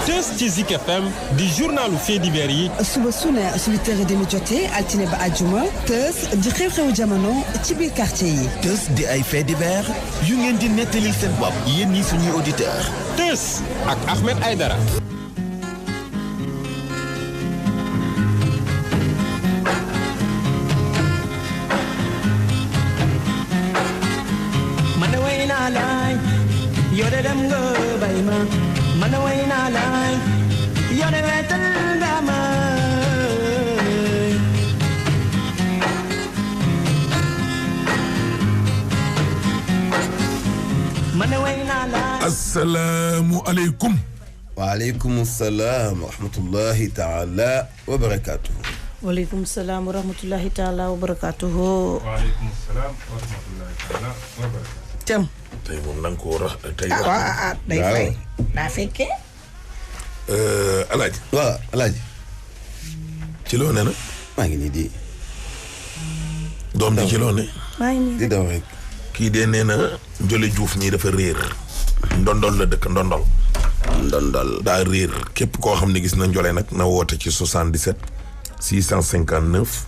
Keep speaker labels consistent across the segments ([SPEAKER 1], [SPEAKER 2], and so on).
[SPEAKER 1] Teuss ci Zik FM di journalu faits divers yi.
[SPEAKER 2] suba su ne 8h30 jotee altine ba àjjuma Teuss di xew-xewu jamono ci biir quartier yi.
[SPEAKER 3] Teuss di ay faits divers yu ngeen di nettalil seen bopp yéen ñi suñuy auditeurs.
[SPEAKER 1] Teuss ak Ahmed Aïdara.
[SPEAKER 4] Yore dem nga bay ma man way naa laay yore wetal nga ma man way naa laay.
[SPEAKER 5] Assalaamu aleykum.
[SPEAKER 3] waaleykum salaam wa rahmatullahi taala wa barakaatuhu.
[SPEAKER 6] waaleykum salaam wa rahmatullahi taala wa barakaatuhu.
[SPEAKER 5] waaleykum salaam wa rahmatullahi taala wa barakaatuhu.
[SPEAKER 6] Thiam.
[SPEAKER 5] tey moom na nga ko war a tey.
[SPEAKER 6] day fay daa fekkee.
[SPEAKER 5] Alaaji.
[SPEAKER 3] waaw Alaaji.
[SPEAKER 5] ci loo ne nag.
[SPEAKER 3] maa ngi nii di.
[SPEAKER 5] doom bi ci loo ne.
[SPEAKER 6] maa ngi nii
[SPEAKER 3] di daw rek.
[SPEAKER 5] kii de nee na Njole Diouf ñii dafa réer. ndondol la dëkk ndondol.
[SPEAKER 3] ndondol.
[SPEAKER 5] daa réer képp koo xam ne gis na Njole nag na woote ci 77 659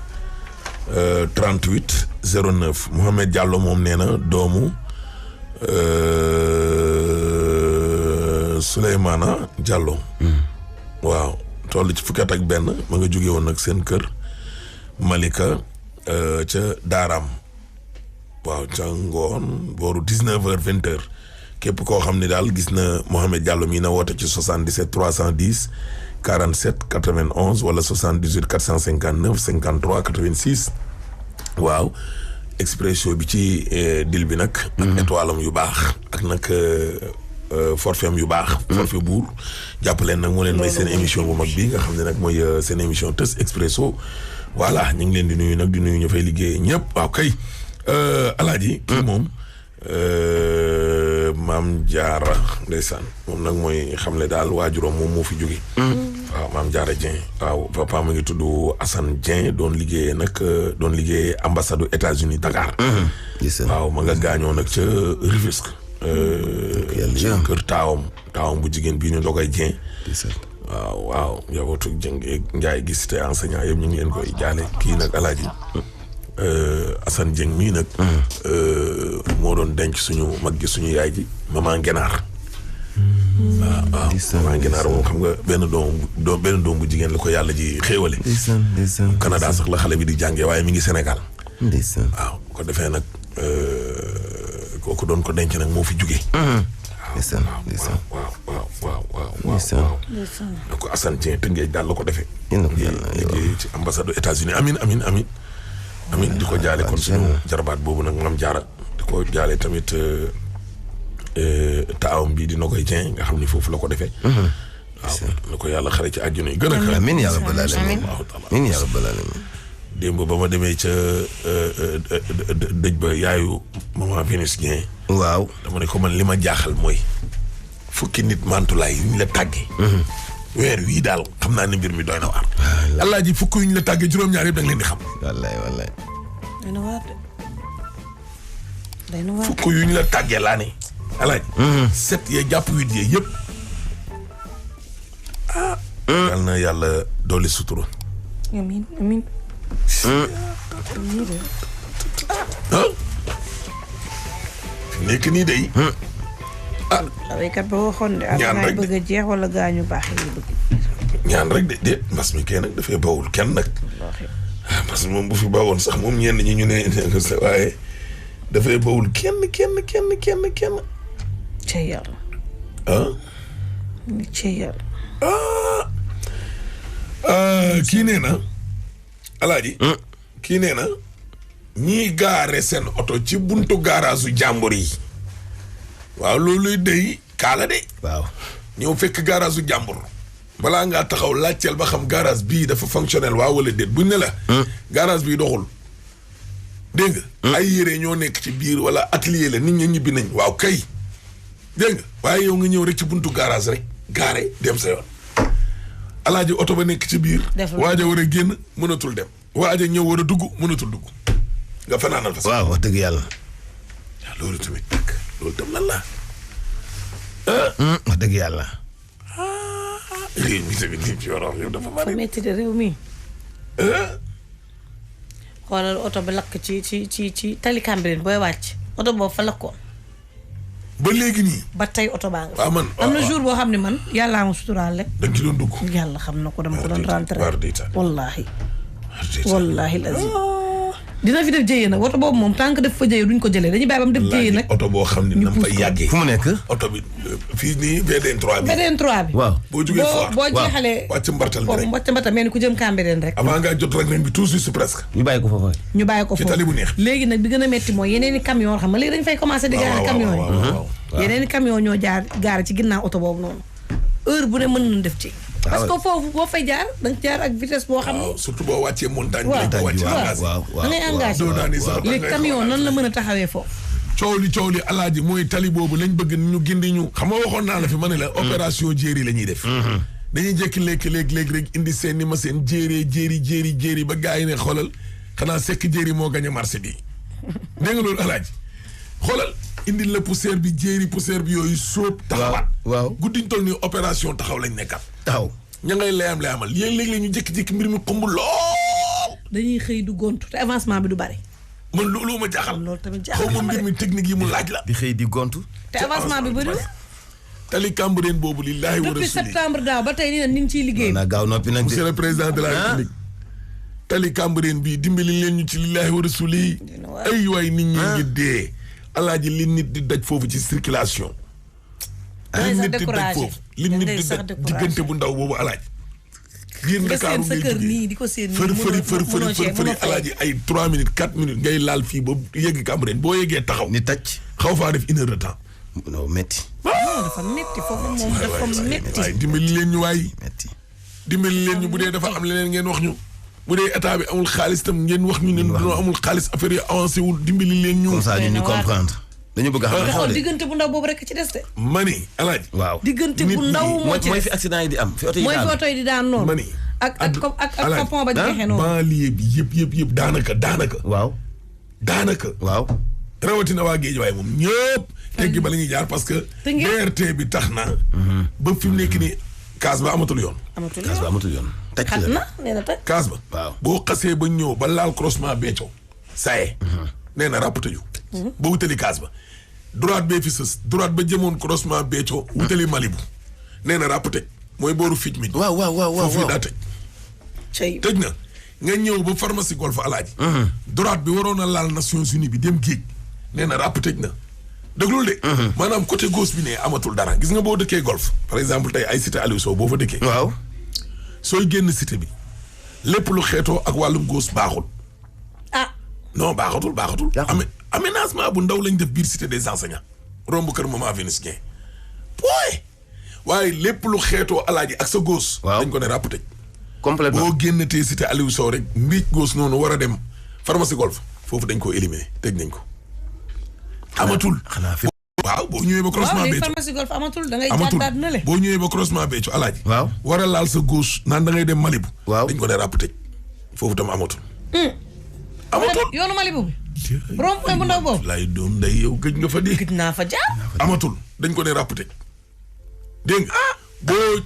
[SPEAKER 5] 38 09 Mouhamed Diallo moom nee na doomu. Souleymana Diallo. waaw toll ci fukki at ak benn ma nga jóge woon nag seen kër Malika ca Daaraam waaw ca ngoon booru 19h 20h képp koo xam ne daal gis na Mohamed Diallo mii na woote ci 77 310 47 91 wala 78 459 53 86 waaw. expression bi ci dil bi nag. ak étoile am yu baax ak nag forfait am yu baax. forfait buur jàpp leen nag moo leen may seen émission bu mag bi nga xam ne nag mooy seen émission Teuss Expresso voilà ñu ngi leen di nuyu nag di nuyu ñu fay liggéey ñëpp waaw kay Alaaji. kii moom Maam Jaara ndeysaan moom nag mooy xam ne daal waajuram moom moo fi jóge waaw Maam Jaara Dieng waaw papa mu ngi tudd Assane Dieng doon liggéey ambassade aux États-Unis Dakar. waaw ma nga gaañoo nag ca Rufisque. kër taawam bu jigéen bii ñu Ndogay Dieng. waaw njabootu Dieng Njaay gis te enseignant yëpp ñu ngi leen koy jaale kii nag Alaaji Assane Dieng mii nag. moo doon denc suñu mag gi suñu yaay ji maman Ngenaar. waaw maman Ngenaar moom xam nga benn doom bu jigéen la ko yàlla ji xéewale. Canada sax la xale bi di jàngee waaye mi ngi Sénégal. waaw ko defee nag kooku doon ko denc nag moo fi jugee. waaw. da ko Assane Dieng Tëngéej daal la ko defee. liggéey ci ambassade aux États-Unis amin di ko jaale kon suñu jarbaat boobu nag Maam Jaara di ko jaale tamit taawam bi di Nogoy Dieng nga xam ni foofu la ko defee. waaw na ko yàlla xare ci àjjana yi gën a.
[SPEAKER 3] amiin yaa rabbal aalamiin amiin yaa rabbal aalamiin.
[SPEAKER 5] démb ba ma demee ca dëj ba yaayu maman Vénus Dieng.
[SPEAKER 3] waaw
[SPEAKER 5] dama ne ko man li ma jaaxal mooy fukki nit mantulaay yu ñu la tàggee. weer wii daal xam naa ne mbir mi doy na waar. Alaaji fukk yu ñu la tàggee juróom-ñaar yëpp da nga leen di xam.
[SPEAKER 3] wallaay.
[SPEAKER 6] day na waar de.
[SPEAKER 5] fukk yu ñu la tàggee laa ne. Alaaji. 7 yee jàpp 8 yee yëpp. yal na yàlla doole sutura.
[SPEAKER 6] amiin.
[SPEAKER 5] nekk nii day.
[SPEAKER 6] la waykat ba waxoon de.
[SPEAKER 5] ñaan rek
[SPEAKER 6] bëgg a jeex wala gaañu baax yi bëgg.
[SPEAKER 5] ñaan rek de mbas mi kay nag dafay bawul kenn nag. parce que moom bu fi bawoon sax moom ñenn ñi ñu ne waaye dafay bawul kenn.
[SPEAKER 6] ca yàlla. ca yàlla.
[SPEAKER 5] kii nee na Alaaji. kii nee na ñii gaare seen oto ci buntu gaaraasu jàmbur yi. waaw looluy dey kaala de.
[SPEAKER 3] waaw
[SPEAKER 5] ñëw fekk gaaraasu jàmbur. balaa ngaa taxaw laajteel ba xam garage bii dafa fonctionnel waaw wala déet buñ ne la. garage bii doxul. dégg nga. ay yére ñoo nekk ci biir wala atelier la nit ñi ñibbi nañ waaw kay. dégg nga waaye yow nga ñëw rek ci buntu garage rek gaare dem sa yoon. Alaaji oto ba nekk ci biir. waaja war a génn mënatul dem. waaja ñëw war a dugg mënatul dugg. nga fanaanal fa.
[SPEAKER 3] waaw wax dëgg yàlla.
[SPEAKER 5] waaw loolu tamit nag loolu tam lan la.
[SPEAKER 3] wax dëgg yàlla.
[SPEAKER 5] réew mi tamit li ci war a wax yow dafa
[SPEAKER 6] fa
[SPEAKER 5] bari.
[SPEAKER 6] metti de réew mi. xoolal oto bi lakk ci tali Cambérène booy wàcc oto boobu fa lakkoon.
[SPEAKER 5] ba léegi nii.
[SPEAKER 6] ba tey oto baa nga fa.
[SPEAKER 5] waaw man
[SPEAKER 6] am na jour boo xam ne man yàllaa ma suturaal rek.
[SPEAKER 5] da nga ci doon dugg.
[SPEAKER 6] yàlla xam na ko dama ko doon rentré. wallaahi. lazim dina fi def jëyee nag oto boobu moom tant que def fa jëyee duñ ko jëlee dañuy bàyyi ba mu def jëyee nag.
[SPEAKER 5] oto boo xam ne na fa yàggee.
[SPEAKER 3] fu mu nekk.
[SPEAKER 5] oto bi fii nii VDN 3 bi.
[SPEAKER 6] VDN 3 bi.
[SPEAKER 3] waaw
[SPEAKER 5] boo jugee Foire
[SPEAKER 6] boo jeexalee.
[SPEAKER 5] wàcc mbartal bi rek
[SPEAKER 6] wàcc mbartal mel ni ku jëm Cambérène rek.
[SPEAKER 5] avant ngaa jot rek nañ bi tout juste presque.
[SPEAKER 3] ñu bàyyi ko foofu.
[SPEAKER 6] ñu bàyyi ko
[SPEAKER 5] ci
[SPEAKER 6] foofu
[SPEAKER 5] tali bu neex.
[SPEAKER 6] léegi nag bi gën a metti mooy yeneen i camion xam nga léegi dañ fay commencé di gaare camion yi. yeneen i camion ñoo gaare ci ginnaaw oto boobu noonu heure bu ne mën nañ def ci. parce que foofu boo fay jaar da nga jaar ak vitesse boo xam ne.
[SPEAKER 5] surtout boo wàccee montagne.
[SPEAKER 6] waaw
[SPEAKER 5] boo wàccee engagé.
[SPEAKER 6] da ngay engagé léegi camion nan la mën a taxawee foofu.
[SPEAKER 5] coow li alaaji mooy tali boobu lañ bëgg ñu gindi ñu. xam nga waxoon naa la fi ma ne la opération jéeri la ñuy def. dañuy jékki léegi rek indi seen ni ma seen jéeri ba gars yi ne xoolal xanaa sekk jéeri moo gañ a marché bi dégg nga loolu alaaji xoolal indi la poussière bi yooyu sóob taxawaat.
[SPEAKER 3] waaw
[SPEAKER 5] guddiñ toll ni opération taxaw lañ nekkat.
[SPEAKER 3] taxaw
[SPEAKER 5] ña ngay layamal yéen léeg-léeg ñu jékki-jékki mbir mi xumb lool.
[SPEAKER 6] dañuy xëy du gontu te avancement bi du bari.
[SPEAKER 5] man loolu ma jaaxal.
[SPEAKER 6] loolu tamit jaaxal
[SPEAKER 5] xaw ma mbir mi technique yi mu laaj la.
[SPEAKER 3] di xëy di gontu.
[SPEAKER 6] te avancement bi bëriwul.
[SPEAKER 5] tali Cambérène boobu lillaahi wa
[SPEAKER 6] depuis
[SPEAKER 5] rasuuli.
[SPEAKER 6] septembre daaw ba tey nii nag ñu ngi ciy liggéey.
[SPEAKER 3] naa gaaw noppi nag
[SPEAKER 5] monsieur le président de la république. tali Cambérène bii dimbali leen ñu ci lillaahi wa rasuuli. ay waay nit ñi ngi dee. alaaji li nit di daj foofu ci circulation. li nit di daj foofu li nit di daj diggante bu ndaw boobu alaaji. biir Ndakaaru ngay jógee fëri alaaji ay 3 minutes 4 minutes ngay laal fii ba yegg Cambérène boo yeggee taxaw.
[SPEAKER 3] ni tàcc.
[SPEAKER 5] xaw faa def 1 heure de temps.
[SPEAKER 3] non métti.
[SPEAKER 6] dafa métti foofu moom dafa métti.
[SPEAKER 5] waaye dimbali leen ñu waay.
[SPEAKER 3] métti.
[SPEAKER 5] dimbali leen ñu bu dee dafa am leneen ngeen wax ñu. bu dee état bi amul xaalis tam ngeen wax ñu ne dañoo amul xaalis affaire yi avancé wul dimbali leen ñu.
[SPEAKER 3] comme ça ñu comprendre. dañu bëgg a xam ne xaw de
[SPEAKER 6] diggante bu ndaw boobu rek ci des de.
[SPEAKER 5] mani alaaji.
[SPEAKER 3] waaw
[SPEAKER 6] diggante bu ndaw moo ci
[SPEAKER 3] mooy fi accident yi di am. fi oto yi
[SPEAKER 6] mooy
[SPEAKER 3] daan
[SPEAKER 6] fi oto yi di daan noonu.
[SPEAKER 5] mani
[SPEAKER 6] ak pont ba jeexee noonu.
[SPEAKER 5] banlieue bi yëpp daanaka.
[SPEAKER 3] waaw.
[SPEAKER 5] daanaka.
[SPEAKER 3] waaw.
[SPEAKER 5] rawatina waa géej waaye moom ñëpp. teggi ba la ñuy jaar parce que. BRT bi tax na. ba fi mu nekk nii kaas ba amatul yoon.
[SPEAKER 3] amatul yoon.
[SPEAKER 6] xat na nee na tëj.
[SPEAKER 5] kaas ba.
[SPEAKER 3] waaw
[SPEAKER 5] boo xasee ba ñëw ba laal croisement Béthio. saye nee na ràpp tëju. ba wutali kaas ba. droite bee fi sës droite ba jëmoon croisement Béthio wutali Malibu. nee na ràpp tëj mooy booru fij mi.
[SPEAKER 3] waaw
[SPEAKER 5] foofu daa tëj. tëj na nga ñëw ba pharmacie Golf alaaji. droite bi waroon a laal Nations Unies bi dem géej. nee na ràpp tëj na. déglul de. maanaam côté gauche bi ne amatul dara gis nga boo dëkkee Golf. par exemple tey ay cité Aliou Sow boo fa dëkkee.
[SPEAKER 3] waaw.
[SPEAKER 5] sooy génn cité bi lépp lu xeetoo ak wàllum gauche baaxul. non baaxatul. aménagement bu ndaw lañ def biir cité des enseignants. romb kër Maman Vénus Dieng. waaye lépp lu xeetoo alaaji ak sa gauche.
[SPEAKER 3] waaw
[SPEAKER 5] dañ ko ne ràpp tëj.
[SPEAKER 3] complètement
[SPEAKER 5] boo génnatee cité Aliou Sow rek mbiic gauche noonu war a dem pharmacie Golf foofu dañ ko éliminer tëj nañ ko. amatul.
[SPEAKER 3] xanaa fi.
[SPEAKER 5] waaw boo ñëwee ba croisement Béthio
[SPEAKER 6] pharmacie Golf amatul da ngay jàddaat na le.
[SPEAKER 5] boo ñëwee ba croisement Béthio alaaji.
[SPEAKER 3] waaw
[SPEAKER 5] war a laal sa gauche naan da ngay dem Malibu.
[SPEAKER 3] waaw
[SPEAKER 5] dañ ko ne ràpp tëj foofu tam amatul. amatul
[SPEAKER 6] yoonu Malibu bi. rond-point bu ndaw boobu.
[SPEAKER 5] lay doon nday yow gëj nga fa di.
[SPEAKER 6] gëj naa fa jaar.
[SPEAKER 5] amatul dañ ko ne ràpp tëj dégg nga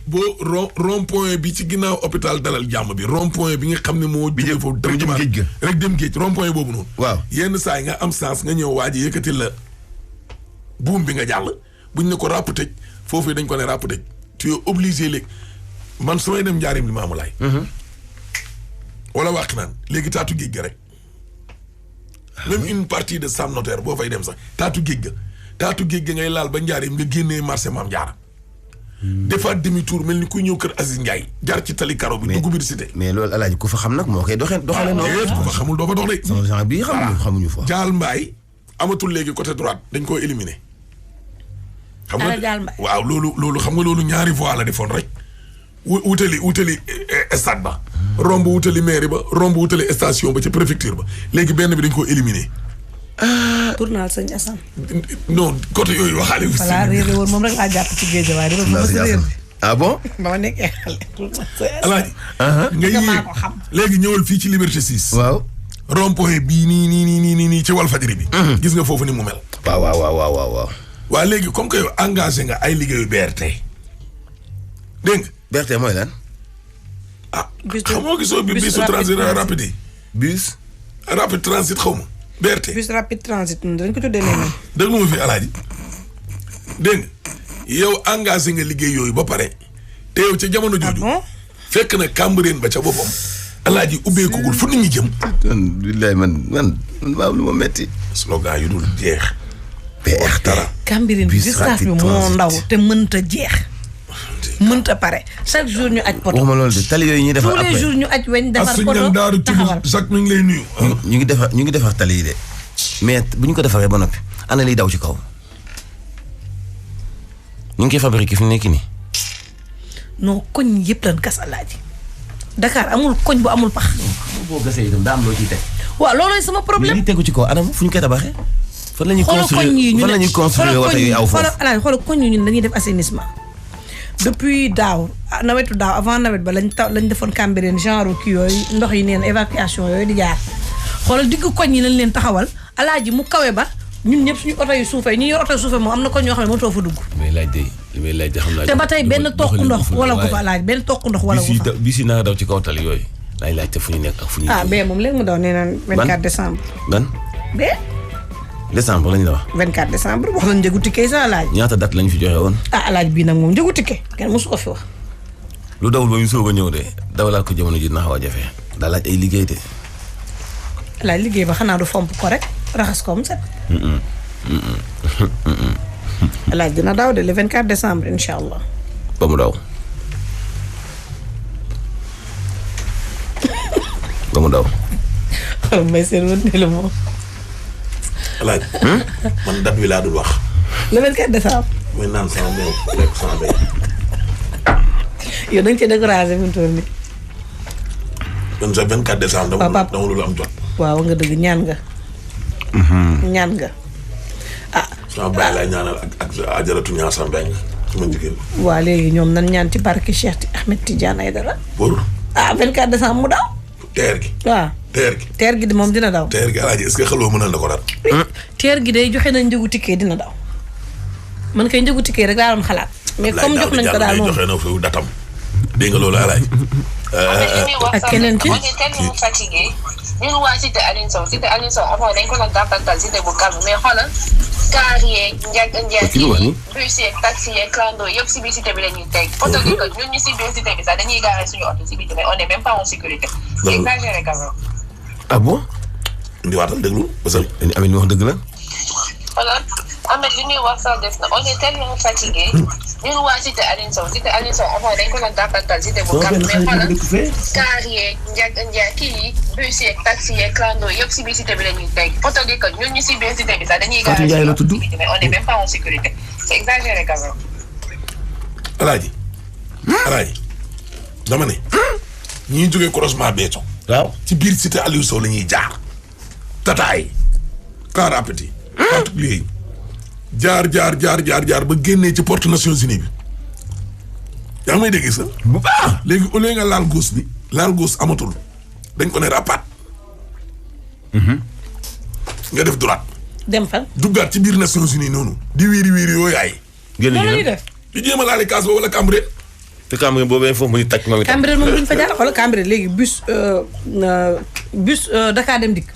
[SPEAKER 5] boo rond-point bi ci ginnaaw hôpital Dalal Jàmm bi rond-point bi nga xam ne moo.
[SPEAKER 3] bi jëm
[SPEAKER 5] foofu
[SPEAKER 3] dem géej ga
[SPEAKER 5] rek dem géej rond-point boobu noonu.
[SPEAKER 3] waaw
[SPEAKER 5] yenn saa yi nga am sens nga ñëw waa ji yëkkati la buum bi nga jàll buñ ne ko ràpp tëj foofu dañ ko ne ràpp tëj tu es obligé léegi man su may dem njaarim li maamu laay. wala wàq naan léegi taatu géej ga rek. même une partie de Sam Notaire boo fay dem sax taatu géej ga ngay laal ba njaarim nga génnee marché Maam Jaara. defaat demi tour mel ni kuy ñëw kër Aziz Ndiaye jaar ci tali karo bi dugg biir cité.
[SPEAKER 3] mais loolu alaaji ku fa xam nag moo koy doxale noonu.
[SPEAKER 5] ku fa xamul doo fa dox de.
[SPEAKER 3] sama genre bii xamuñu fa.
[SPEAKER 5] Jaal Mbaay amatul léegi côté droite dañ koo éliminer. xam nga waaw loolu xam nga loolu ñaari voie la defoon rek. wutali stade ba. romb wutali mairie ba romb wutali station ba ci préfecture ba léegi benn bi dañ koo éliminer.
[SPEAKER 6] tournal sëñ Assane.
[SPEAKER 5] non côté yooyu waxaale wu.
[SPEAKER 6] voilà réeré woon moom rek laa jàpp ci géej waaye dama fa réer.
[SPEAKER 3] ah bon.
[SPEAKER 6] ba ma nekkee xale.
[SPEAKER 5] alaaji. nga yéeg léegi ñëwal fii ci Liberté 6.
[SPEAKER 3] waaw.
[SPEAKER 5] rond-point bii nii ci Walfadjri bi. gis nga foofu ni mu mel.
[SPEAKER 3] waaw.
[SPEAKER 5] waa léegi comme que yow engagé nga ay liggéeyu BRT. dégg nga
[SPEAKER 7] BRT mooy lan.
[SPEAKER 5] xamoo gisoo bi bisu transit rapide yi.
[SPEAKER 7] bus.
[SPEAKER 5] rapide transit xaw ma. BRT
[SPEAKER 6] bus rapide transit dañ ko tuddee nee
[SPEAKER 5] déglu ma fi alaaji dégg nga yow engagé nga liggéey yooyu ba pare te yow ca jamono jooju. fekk na Cambérène ba ca boppam. alaaji ubbeekugul fu nit ñi jëm.
[SPEAKER 7] billaay man maa lu ma metti.
[SPEAKER 5] slogan yu dul jeex.
[SPEAKER 7] BRT
[SPEAKER 5] dara.
[SPEAKER 6] Cambérène bi distance bi moo ndaw te mënta jeex. mënta pare chaque jour ñu aj poto.
[SPEAKER 7] waxuma loolu de tali yooyu ñuy defar
[SPEAKER 6] tous les jours ñu aj weñ defar poto taxawal.
[SPEAKER 5] Jacques mi ngi lay nuyu.
[SPEAKER 7] ñu ngi defar tali yi de mais bu ñu ko defaree ba noppi ana liy daw ci kaw. ñu ngi koy fabriqué fi mu nekk nii.
[SPEAKER 6] non koñ yëpp lan gas alaaji. Dakar amul koñ bu amul pax.
[SPEAKER 7] boo gasee itam daa am loo ciy teg.
[SPEAKER 6] waaw loolooy sama problème.
[SPEAKER 7] mais li tegu ci kaw anam fu ñu koy tabaxee. fan la ñuy
[SPEAKER 6] construire
[SPEAKER 7] wata yu aw foofu.
[SPEAKER 6] xoolal koñ yi ñun dañuy def assainissement. depuis daaw nawetu daaw avant nawet ba lañ defoon Cambérène genre kii yooyu ndox yi neen évacuation yooyu di jaar xoolal diggu koñ yi lañ leen taxawal alaaji mu kawe ba ñun ñëpp suñu oto yu suufee ñi yor oto yu suufee moom am na koñ yoo xam ne mënutoo fa dugg.
[SPEAKER 7] li may laaj de xam naa.
[SPEAKER 6] te ba tey benn toq ndox wala gu fa alaaji benn toq ndox wala gu fa.
[SPEAKER 7] bis yi naa daw ci kaw tali yooyu laay laaj te fu ñu nekk ak fu ñu.
[SPEAKER 6] bee moom léegi mu daw nee naan 24 décembre.
[SPEAKER 7] ban
[SPEAKER 6] bee.
[SPEAKER 7] décembre lañ la wax.
[SPEAKER 6] 24 décembre wax nañ njëgu ticket sa alaaj.
[SPEAKER 7] ñaata date lañ fi joxe woon.
[SPEAKER 6] alaaj bii nag moom njëgu ticket kenn mosu ko fi wax.
[SPEAKER 7] lu dawul ba ñu soog a ñëw de dawalaat ko jamono ji dina xaw a jafe daa laaj ay liggéey de.
[SPEAKER 6] alaaj liggéey ba xanaa du fomp ko rek raxas ko mu set. alaaj dina daw de le 24 décembre incha allah.
[SPEAKER 7] ba mu daw. ba mu daw.
[SPEAKER 6] may seen wën ne la moom.
[SPEAKER 5] alaaj man date bi laa dul wax.
[SPEAKER 6] le 24 décembre.
[SPEAKER 5] muy naan sama meew lekk sama béy.
[SPEAKER 6] yow da nga cee découragé fi mu toll nii.
[SPEAKER 5] kon sa 24 décembre. dama lu am jot.
[SPEAKER 6] waaw nga dëgg ñaan nga. ñaan nga.
[SPEAKER 5] sama baay laay ñaanal ak ajaratu ñaar sama mbéy sama jigéen.
[SPEAKER 6] waa léegi ñoom nan ñaan ci barke Cheikh Ahmed Tidiane Aïdara.
[SPEAKER 5] pour.
[SPEAKER 6] 24 décembre mu daw.
[SPEAKER 5] teer gi.
[SPEAKER 6] waaw. teer gi moom dina daw.
[SPEAKER 5] teer gi alaaji est-ce que xeloo mënal na ko daal.
[SPEAKER 6] teer gi day joxe nañ njëgu ticket dina daw. man kay njëgu ticket rek laa doon xalaat. mais comme jox nañ ko daal moom
[SPEAKER 5] joxe na fi datam. dégg nga loolu alaaji.
[SPEAKER 6] ak keneen ki.
[SPEAKER 8] ñun waa cité Aline Sow avant dañ ko doon dàppantal cité bu calme mais xoolal car yeeg njaag yi bus yeeg taxi yeeg clando yëpp si biir cité bi la ñuy teg poto gi ko ñun ñu si biir cité bi sax dañuy gaare suñu oto si biir mais on est même pas en sécurité c'est exagéré quand même.
[SPEAKER 7] ah bon.
[SPEAKER 5] ndi waatal déglu basal.
[SPEAKER 7] Amine mi wax dëgg la.
[SPEAKER 8] xoolal Ahmed li ñuy wax sax des na on est tellement fatigué ñun waa cité Aline Sow avant dañ ko doon dàppantal cité bu calme mais xoolal car yeeg njaag yi bus yeeg taxi yeeg clando yëpp si biir cité bi la ñuy teg poto gi ko ñun ñu si biir cité bi sax dañuy gaare suñu oto si biir mais on est même pas en sécurité c'est exagéré quand même.
[SPEAKER 5] alaaji dama ne ñi jógee croisement Béthio
[SPEAKER 7] waaw
[SPEAKER 5] ci biir cité Aliou Sow la ñuy jaar tataay car rapide particulier yi jaar ba génnee ci porte Nations Unies bi yaa ngi may dégg sax bu baax léegi au lieu nga laal gauche bi laal gauche amatul dañ ko ne rapat nga def droite
[SPEAKER 6] dem fan.
[SPEAKER 5] duggaat ci biir Nations Unies noonu di wiiri yooyu ay
[SPEAKER 7] génn
[SPEAKER 6] loolu
[SPEAKER 7] ñu
[SPEAKER 6] def.
[SPEAKER 5] di jéem a laale kaas ba wala Cambérène.
[SPEAKER 7] te Cambérène boobee foofu muy tàcc moom itam.
[SPEAKER 6] Cambérène moom duñ fa jaar xoolal Cambérène léegi bus Dakar dem dikk.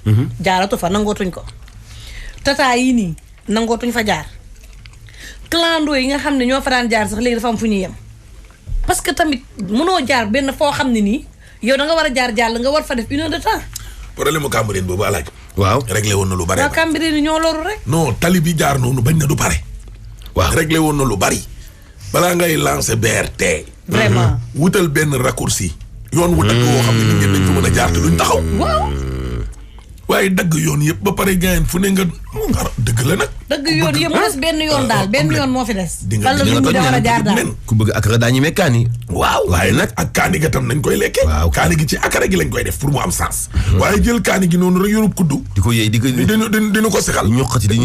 [SPEAKER 6] jaaratu fa nangootuñ ko. tata yi nii nangootuñ fa jaar. clando yi nga xam ne ñoo fa daan jaar sax léegi dafa am fu ñuy yem. parce que tamit mënoo jaar benn foo xam ne nii yow da nga war a jaar jàll nga war fa def 1 heure de temps.
[SPEAKER 5] problème mu Cambérène boobu alaaj
[SPEAKER 7] waaw
[SPEAKER 5] réglé woon na lu bari.
[SPEAKER 6] waaw Cambérène ñoo loru rek.
[SPEAKER 5] non tali bi jaar noonu bañ na du pare.
[SPEAKER 7] waaw
[SPEAKER 5] réglé woon na lu bari. balaa ngay lancer BRT.
[SPEAKER 6] vraiment
[SPEAKER 5] wutal benn raccourci. yoon wu dagg woo xam ne nit ñi dañ ko mën a jaar te duñ taxaw.
[SPEAKER 6] waaw.
[SPEAKER 5] waaye dagg yoon yëpp ba pare gaañ fu ne nga dëgg la nag.
[SPEAKER 6] dëgg yoon yëpp mu des benn yoon daal benn yoon moo fi des.
[SPEAKER 5] di nga
[SPEAKER 6] fan la nit ñi war a jaar daal.
[SPEAKER 7] ku bëgg akara daañu mee kaani.
[SPEAKER 5] waaw waaye nag ak kaani ga tam nañ koy lekkee.
[SPEAKER 7] waaw
[SPEAKER 5] kaani gi ci akara gi lañ koy def pour mu am sens. waaye jël kaani gi noonu rek yorub kuddu.
[SPEAKER 7] di ko yëy di ko.
[SPEAKER 5] dinu ko sexal.
[SPEAKER 7] ñoqati di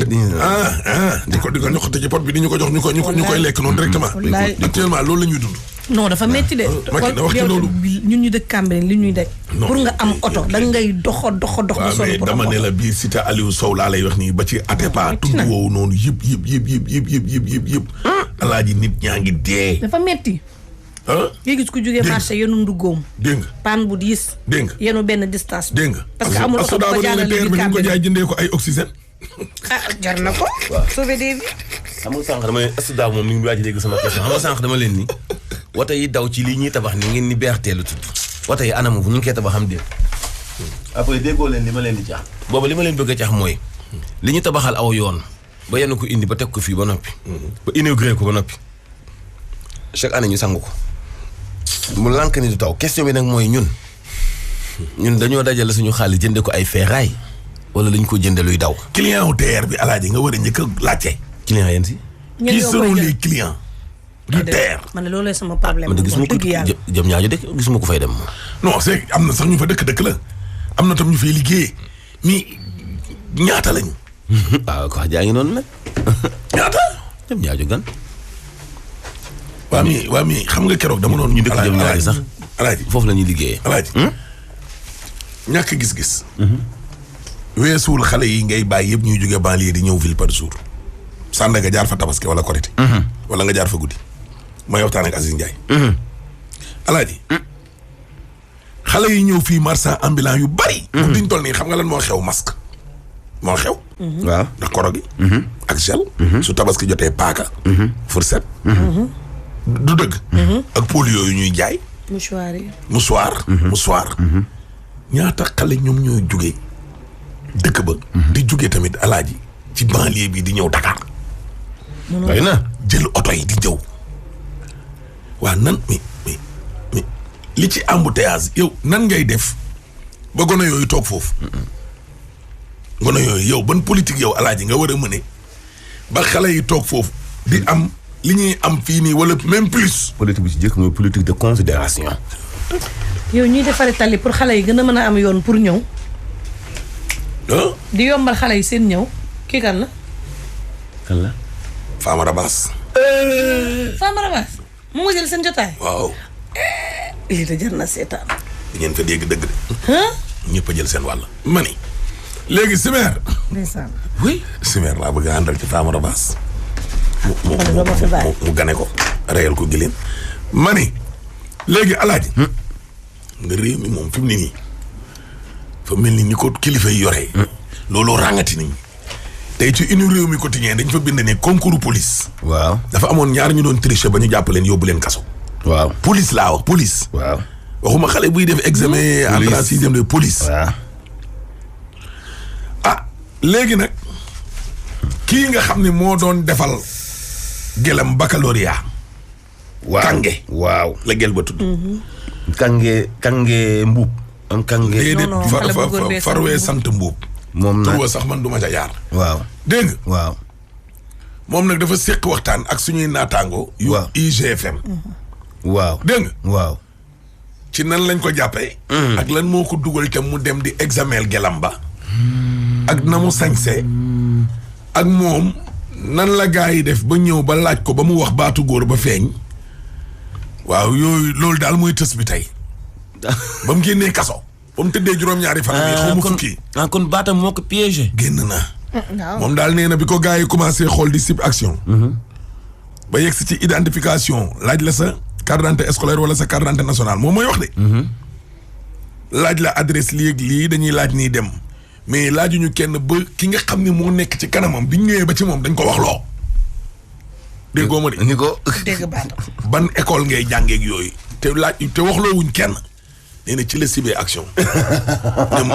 [SPEAKER 5] ko ñoqati ci pot bi di ñu ko jox ñu koy lekk noonu directement. actuellement loolu la ñuy dund.
[SPEAKER 6] non dafa metti de.
[SPEAKER 5] wax ci loolu
[SPEAKER 6] ñun ñu dëkk Cambérène li ñuy daj. pour nga am oto da ngay dox ba sonn pour
[SPEAKER 5] dama ne la biir cité Aliou Sow laa lay wax nii ba ci Atepa tund woowu noonu yëpp alaaji nit ñaa ngi dee.
[SPEAKER 6] dafa metti nga gis ku jógee marché yenu nduggoom.
[SPEAKER 5] dégg nga
[SPEAKER 6] paan bu diis.
[SPEAKER 5] dégg nga
[SPEAKER 6] yenu benn distance.
[SPEAKER 5] dégg nga
[SPEAKER 6] parce que amul oto bu ko jaarale
[SPEAKER 5] bi ñu ko jaay jëndee ko ay oxygène.
[SPEAKER 6] jar na ko. sauver des vies.
[SPEAKER 7] xam nga sànq dama ne est-ce moom mi ngi waaj a dégg sama question xam nga sànq dama leen ni wata yi daw ci lii ñuy tabax ni ngeen ni BRT la tudd wata yi anam bu ñu ngi koy tabax am déet après déggoo leen li ma leen di caax booba li ma leen bëgg a caax mooy li ñu tabaxal aw yoon ba yenn ko indi ba teg ko fii ba noppi ba inauguré ko ba noppi chaque année ñu sang ko mu lànk ni du taw question bi nag mooy ñun dañoo dajale suñu xaalis jënde ko ay ferraille wala lañ ko jënde luy daw
[SPEAKER 5] client wu TER bi alaaji nga war a njëkk a laajte
[SPEAKER 7] client yéen si
[SPEAKER 5] qui seront les clients du TER.
[SPEAKER 6] man de loolu sama problème.
[SPEAKER 7] man de gisuma ko jëm ñaajo de gisuma ko fay dem.
[SPEAKER 5] non c'est am na sax ñu fa dëkk la am na tam ñu fay liggéeyee mais ñaata lañu.
[SPEAKER 7] waaw ko jaa ngi noonu nag.
[SPEAKER 5] ñaata.
[SPEAKER 7] jëm ñaajo gan.
[SPEAKER 5] waa mi xam nga keroog dama doon.
[SPEAKER 7] ñu dëkk jëm ñaajo sax.
[SPEAKER 5] alaaji
[SPEAKER 7] foofu la ñuy liggéeyee.
[SPEAKER 5] alaaji. ñàkk gis-gis. weesuwul xale yi ngay bàyyi yëpp ñuy jóge banlieue di ñëw ville par jour. Sandaga jaar fa tabaski wala korité. wala nga jaar fa guddi. may waxtaan ak Aziz Ndiaye. alaaji. xale yi ñëw fii marchand ambulant yu bari. diñ toll nii xam nga lan moo xew masque. moo xew.
[SPEAKER 7] waaw
[SPEAKER 5] ndax koro gi. ak gel. su tabaski jotee paaka. fourchette. du dëgg. ak polio yu ñuy jaay.
[SPEAKER 6] mouchoir yi.
[SPEAKER 5] mouchoir. ñaata xale ñoom ñooy jugee dëkk ba. di jugee tamit alaaji ci banlieue bi di ñëw Dakar.
[SPEAKER 7] bari na
[SPEAKER 5] jël oto yi di jëw. waa nan mi li ci embouteillage yow nan ngay def ba gone yooyu toog foofu. gone yooyu yow ban politique yow alaaji nga war a mëne ba xale yi toog foofu di am li ñuy am fii nii wala même plus.
[SPEAKER 7] politique bi ci jëkk mooy politique de considération.
[SPEAKER 6] yow ñuy defaree tali pour xale yi gën a mën a am yoon pour ñëw. di yombal xale yi seen ñëw kii kan la.
[SPEAKER 7] kan la.
[SPEAKER 5] Famara Baas.
[SPEAKER 6] Famara Baas. mu ngi jël seen jotaay.
[SPEAKER 5] waaw.
[SPEAKER 6] lii de jar na seetaan.
[SPEAKER 5] di ngeen fa dégg dëgg de. ñëpp a jël seen wàll. mani léegi Simeer.
[SPEAKER 6] ndeysaan.
[SPEAKER 5] oui Simeer laa bëgg a àndal ci Famara Baas. mu gane ko. reyal ko gileen. mani léegi alaaji. nga réew mi moom fi mu ne nii. fa mel ni ko kilifa yi yoree. looloo ràngati nañ tey ci une réew mi quotidien dañ fa bind ne concours police.
[SPEAKER 7] waaw
[SPEAKER 5] dafa amoon ñaar ñu doon tricher ba ñu jàpp leen yóbbu leen kaso.
[SPEAKER 7] waaw
[SPEAKER 5] police laa wax police.
[SPEAKER 7] waaw
[SPEAKER 5] waxuma xale buy def examen. entrée en sixième de police.
[SPEAKER 7] waaw.
[SPEAKER 5] ah léegi nag kii nga xam ne moo doon defal gelam baccalauréat.
[SPEAKER 7] waaw
[SPEAKER 5] Kange.
[SPEAKER 7] waaw
[SPEAKER 5] la gel ba tudd.
[SPEAKER 7] Kange Mbuub. am Kange.
[SPEAKER 5] déedéet farwee sant Mbuub.
[SPEAKER 7] moom nag
[SPEAKER 5] tur sax man du ma ca jaar.
[SPEAKER 7] waaw
[SPEAKER 5] dégg nga.
[SPEAKER 7] waaw.
[SPEAKER 5] moom nag dafa séq waxtaan ak suñuy naataango. yu IGFM.
[SPEAKER 7] waaw
[SPEAKER 5] dégg nga.
[SPEAKER 7] waaw.
[SPEAKER 5] ci nan lañ ko jàppee. ak lan moo ko dugal te mu dem di examen gelam ba. ak na mu sañse ak moom nan la gaa yi def ba ñëw ba laaj ko ba mu wax baatu góor ba feeñ. waaw yooyu loolu daal mooy tës bi tey. ba mu génnee kaso. ba mu tëddee juróom-ñaari fan. xaw ma fukki.
[SPEAKER 7] kon baatam moo ko piégé.
[SPEAKER 5] génn na. moom daal nee na bi ko gaa yi commencé xool di sib action. ba yegg si ci identification laaj la sa carte d'identité scolaire wala sa carte d'identité nationale moom mooy wax de. laaj la adresse lii ak lii dañuy laaj nii dem mais laajuñu kenn ba ki nga xam ne moo nekk ci kanamam bi ñu ñëwee ba ci moom dañ ko wax loo. déggoo ma de.
[SPEAKER 7] ni ko.
[SPEAKER 6] dégg baatam.
[SPEAKER 5] ban école ngay jàngeeg yooyu. te laaj te waxloo wuñ kenn. nee na ci la sibee action.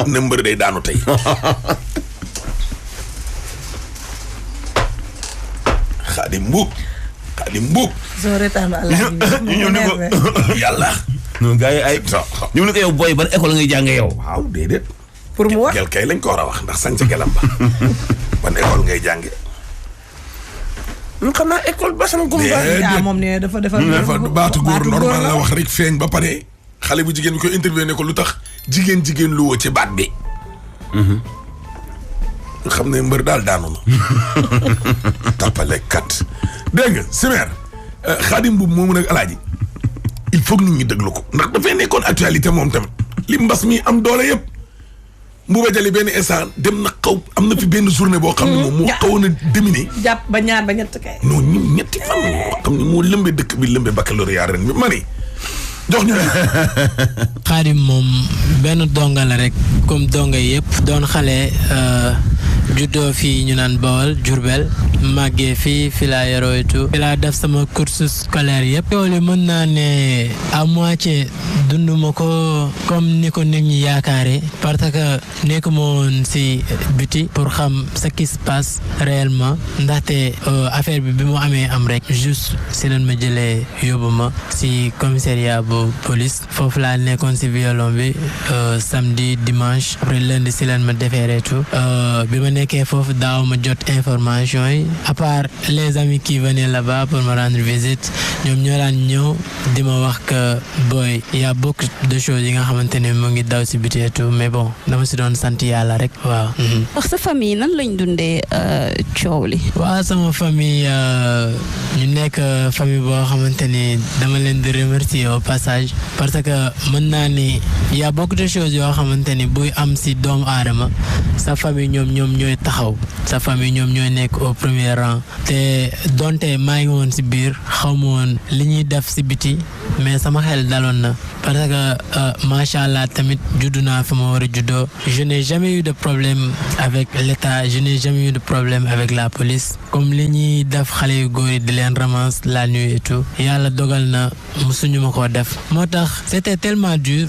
[SPEAKER 5] ne mbër day daanu tey. Xaadim Mbuub.
[SPEAKER 6] soo retaan Allah.
[SPEAKER 7] ñu ñëw ni ko
[SPEAKER 5] yàlla.
[SPEAKER 7] non gars yi ay. ñu ne ko yow booy ban école ngay jàngee yow.
[SPEAKER 5] waaw déedéet.
[SPEAKER 6] pour mu wax
[SPEAKER 5] gel kay lañ ko war a wax ndax sañ sa gelam ba. ban école ngay jànge.
[SPEAKER 7] xam naa école Bassam Goumba.
[SPEAKER 6] moom ne dafa
[SPEAKER 5] baatu góor normal la wax rek feeñ ba pare. xale bu jigéen bi ko intervenir ko lu tax jigéen lu woo ci baat bi. xam ne mbër daal daanu na. tappale kat. dégg nga Simeer. Xaadim Mbuub moomu nag alaaji. il faut que nit ñi déglu ko ndax dafay nekkoon actualité moom tamit. li mbas mi am doole yëpp. Mbuuba Jali benn instant dem na xaw am na fi benn journée boo xam ne moom moo xawoon a déminé.
[SPEAKER 6] jàpp ba ñaar ba ñett kay.
[SPEAKER 5] non ñun ñetti fan. moo xam ne moo lëmbee dëkk bi lëmbee baccalauréat ren bi ma ne jox ñu
[SPEAKER 9] Xaadim moom benn donga la rek comme donga yëpp doon xale juddoo fii ñu naan Bawol Diourbel màggee fii laa yaroo et tout fi laa def sama cursus scolaire yëpp loolu mën naa ne à moitié dunduma ko comme ni ko nit ñi yaakaare parce que nekkuma woon si biti pour xam ce qui se passe réellement ndaxte affaire bi mu amee am rek juste si leen ma jëlee yóbbu ma si commissariat bu police foofu laa nekkoon si violon bi samedi dimanche après lundi si leen ma defeere tout bi ma nekkee foofu daaw ma jot information yi à part les amis qui venaient là-bas pour me rendre visite ñoom ñoo daan ñëw di ma wax que boy y a beaucoup de choses yi nga xamante ne mu ngi daw si biti et tout mais bon dama si doon sant yàlla rek waaw.
[SPEAKER 10] wax sa famille nan lañ dundee coow li.
[SPEAKER 9] waaw sama famille ñu nekk famille boo xamante ni dama leen di remercier au passage parce que mën naa ni y a beaucoup de choses yoo xamante ni buy am si doomu aadama sa famille ñoom ñooy taxaw sa famille ñoom ñooy nekk au premier rang te donte maa ngi woon si biir xaw ma woon li ñuy def si biti mais sama xel daloon na parce que macha allah tamit juddu naa fi ma war a juddoo je n'ai jamais eu de problème avec l'État je n'ai jamais eu de problème avec la police comme li ñuy def xale yu góor yi di leen ramasse la nuit et tout yàlla dogal na musuñu ma koo def moo tax c'était tellement dur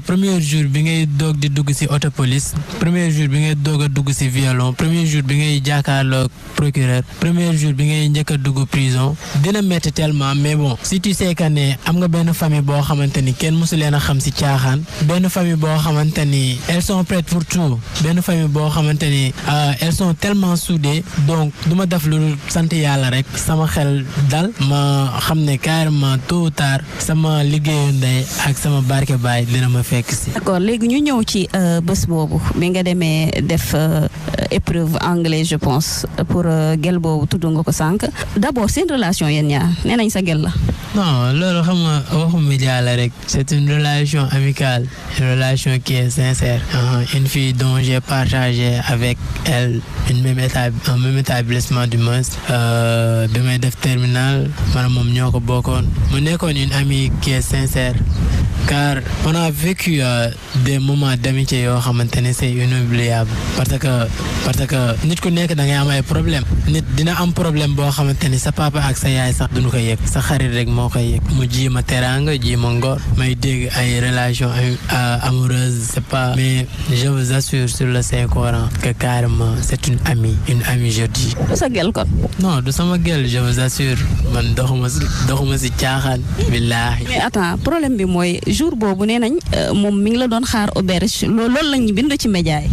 [SPEAKER 9] premier jour bi ngay doog di dugg si auto police premier jour bi ngay doog a dugg si violon premier jour bi ngay jàkkaarloo procureur premier jour bi ngay njëkk a dugg prison dina metti tellement mais bon si tu sais que ne am nga benn famille boo xamante ni kenn musu leen a xam si caaxaan benn famille boo xamante ni elles sont prêtes pour tout benn famille boo xamante ni elles sont tellement soudées donc du ma def lu sant yàlla rek sama xel dal ma xam ne carrément tôt ou tard sama liggéeyu ndey ak sama barke baay dina ma fekk si.
[SPEAKER 10] d'accord léegi ñu ñëw ci bés boobu bi nga demee def épreuve anglais je pense pour gel boobu tudd nga ko sànq d'abord seen relation yéen ñaar nee nañ sa gel la.
[SPEAKER 9] non loolu xam nga waxu média la rek c'est une relation amicale une relation qui est sincère une fille dont j'ai partagé avec elle un même établissement du moins bi may def terminal maanaam moom ñoo ko bokkoon mu nekkoon une amie qui est sincère car on a vécu des moments d'amitié yoo xamante ne c'est inoubliable parce que nit ku nekk da ngay am ay problème nit dina am problème boo xamante ni sa papa ak sa yaay sax duñu ko yëg sa xarit rek moo koy yëg mu ji ma teraanga ji ma ngor may dégg ay relation amoureuse c'est pas mais je vous assure sur le Saint-Coran que carrément c'est une amie je dis.
[SPEAKER 10] du sa gel kon.
[SPEAKER 9] non du sama gel je vous assure man doxuma si caaxaan billaahi.
[SPEAKER 10] mais attends problème bi mooy jour boobu nee nañ moom mi ngi la doon xaar auberge loolu lañu bind ci média yi.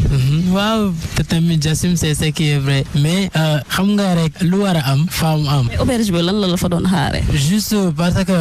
[SPEAKER 9] waaw te tamit j'assume c'est ce qui est vrai mais xam nga rek lu war a am faamu am.
[SPEAKER 10] mais auberge bi lan la fa doon xaaree.
[SPEAKER 9] juste parce que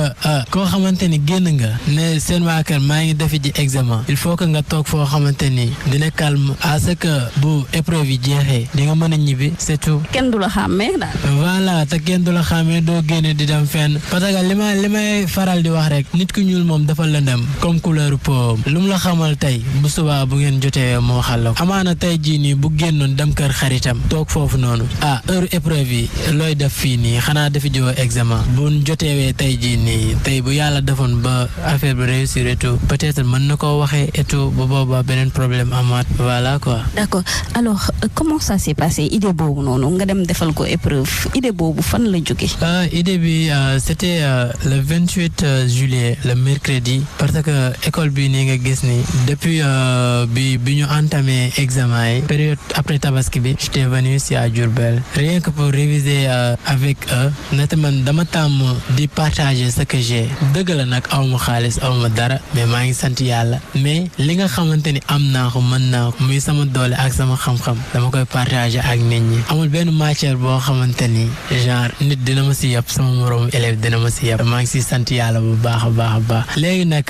[SPEAKER 9] koo xamante ni génn nga ne seen waa kër maa ngi defi ji examen il faut que nga toog foo xamante ni dina calme à ce que bu épreuve yi jeexee di nga mën a ñibbi c'est tout.
[SPEAKER 10] kenn du la xàmmee daal.
[SPEAKER 9] voilà te kenn du la xàmmee doo génne di dem fenn parce que li may faral di wax rek nit ku ñuul moom dafa lëndëm comme couleur peau lu mu la xamal tey bu subaa bu ngeen jotee moo xàll ko amaana tey jii nii bu génnoon dem kër xaritam toog foofu noonu heure épreuve yi looy def fii nii xanaa dafi jiwoo examen bu joteewee tey jii nii tey bu yàlla defoon ba affaire bi réussir et tout peut-être mën na koo waxee et tout bu boobaa beneen problème amaat voilà quoi.
[SPEAKER 10] d'accord alors comment ça s'est passé idée boobu noonu nga dem defal ko épreuve idée boobu fan la jóge.
[SPEAKER 9] idée bi c'était le 28 juillet le mercredi parce que école bi nii nga gis ni depuis bi ñu entamé examen yi période après tabaski bi j'étais venu ici à Diourbel rien que pour réviser avec eux nete man dama tàmm di partager ce que j'ai dëgg la nag awma xaalis awma dara mais maa ngi sant yàlla mais li nga xamante ni am naa ko mën naa ko muy sama doole ak sama xam-xam dama koy partager ak nit ñi amul benn matière boo xamante ni genre nit dina ma si yàpp sama moroom élève dina ma si yàpp maa ngi si sant yàlla bu baax a baax a baax léegi nag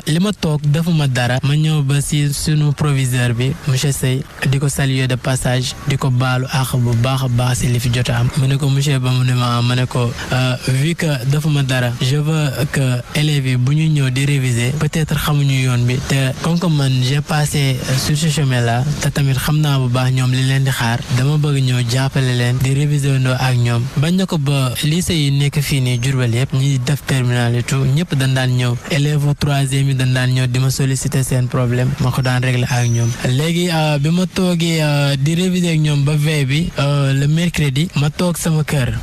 [SPEAKER 9] li ma toog defuma dara ma ñëw ba si sunu proviseur bi monsieur Sey di ko saluer de passage di ko baalu àq bu baax a baax si li fi jot a am mu ne ko monsieur Ba mu ne ma ne ko vu que dafa ma dara je veux que élèves yi bu ñu ñëw di réviser peut-être xamuñu yoon bi te comme que man j'ai passé sur ce chemin là te tamit xam naa bu baax ñoom li leen di xaar dama bëgg ñëw jàppale leen di réviser ndoo ak ñoom bañ na ko ba lycée yi nekk fii nii Diourbel yëpp ñi def terminal et tout ñëpp dañ daan ñëw élèves troisième yi dañ daan ñëw di ma solliciter seen problème ma ko daan régler ak ñoom léegi bi ma toogee di réviser ak ñoom ba veille bi le mercredi ma toog sama kër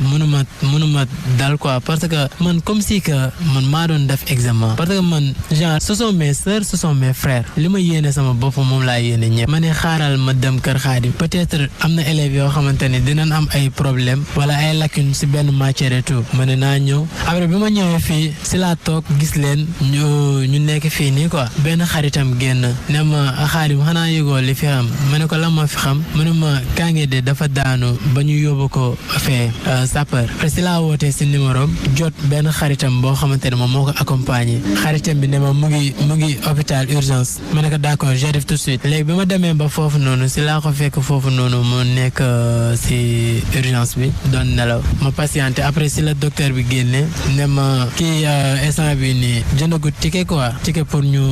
[SPEAKER 9] mënuma dal quoi parce que man comme si que man maa doon def examen parce que man genre ce sont mes sœurs ce sont mes frères li ma yéene sama bopp moom laa yéene ñëpp ma ne xaaral ma dem kër Xaadim peut-être am na élèves yoo xamante ne dinañ am ay problème wala ay lacunes si benn matière et tout ma ne naa ñëw après bi ma ñëwee fii si laa toog gis leen ñu nekk fii nii quoi benn xaritam génn ne ma Xaadim xanaa yëgoo li fi xam ma ne ko la ma fi xam mu ne ma Kange de dafa daanu ba ñu yóbbu ko fee sapeur après si laa wootee si numéro jot benn xaritam boo xamante ne moom moo ko accompagné xaritam bi ne ma mu ngi hôpital urgence ma ne ko d'accord j'arrive tout de suite léegi bi ma demee ba foofu noonu si laa ko fekk foofu noonu mu nekk si urgence bi doon nelaw ma patienté après si la docteur bi génne ne ma kii instant bi nii jëndagut ticket quoi ticket pour ñu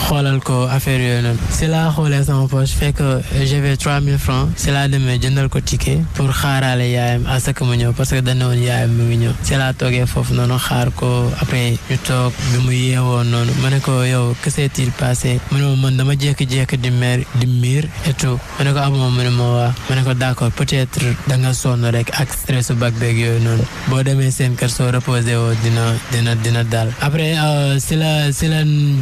[SPEAKER 9] xoolal ko affaire yooyu noonu si laa xoolee sama poche fekk j'avais 3000 francs si laa demee jëndal ko ticket pour xaaraale yaayam à ce que mu ñëw parce que dañ ne woon yaayam mu ngi ñëw si laa toogee foofu noonu xaar ko après ñu toog bi mu yeewoo noonu ma ne ko yow que s'est-il passé mu ne ma man dama jékki-jékki di miir et tout ma ne ko ah bon mu ne ma waa ma ne ko d'accord peut-être da nga sonn rek ak stress bac beeg yooyu noonu boo demee seen kër soo reposé woo dina dal après si la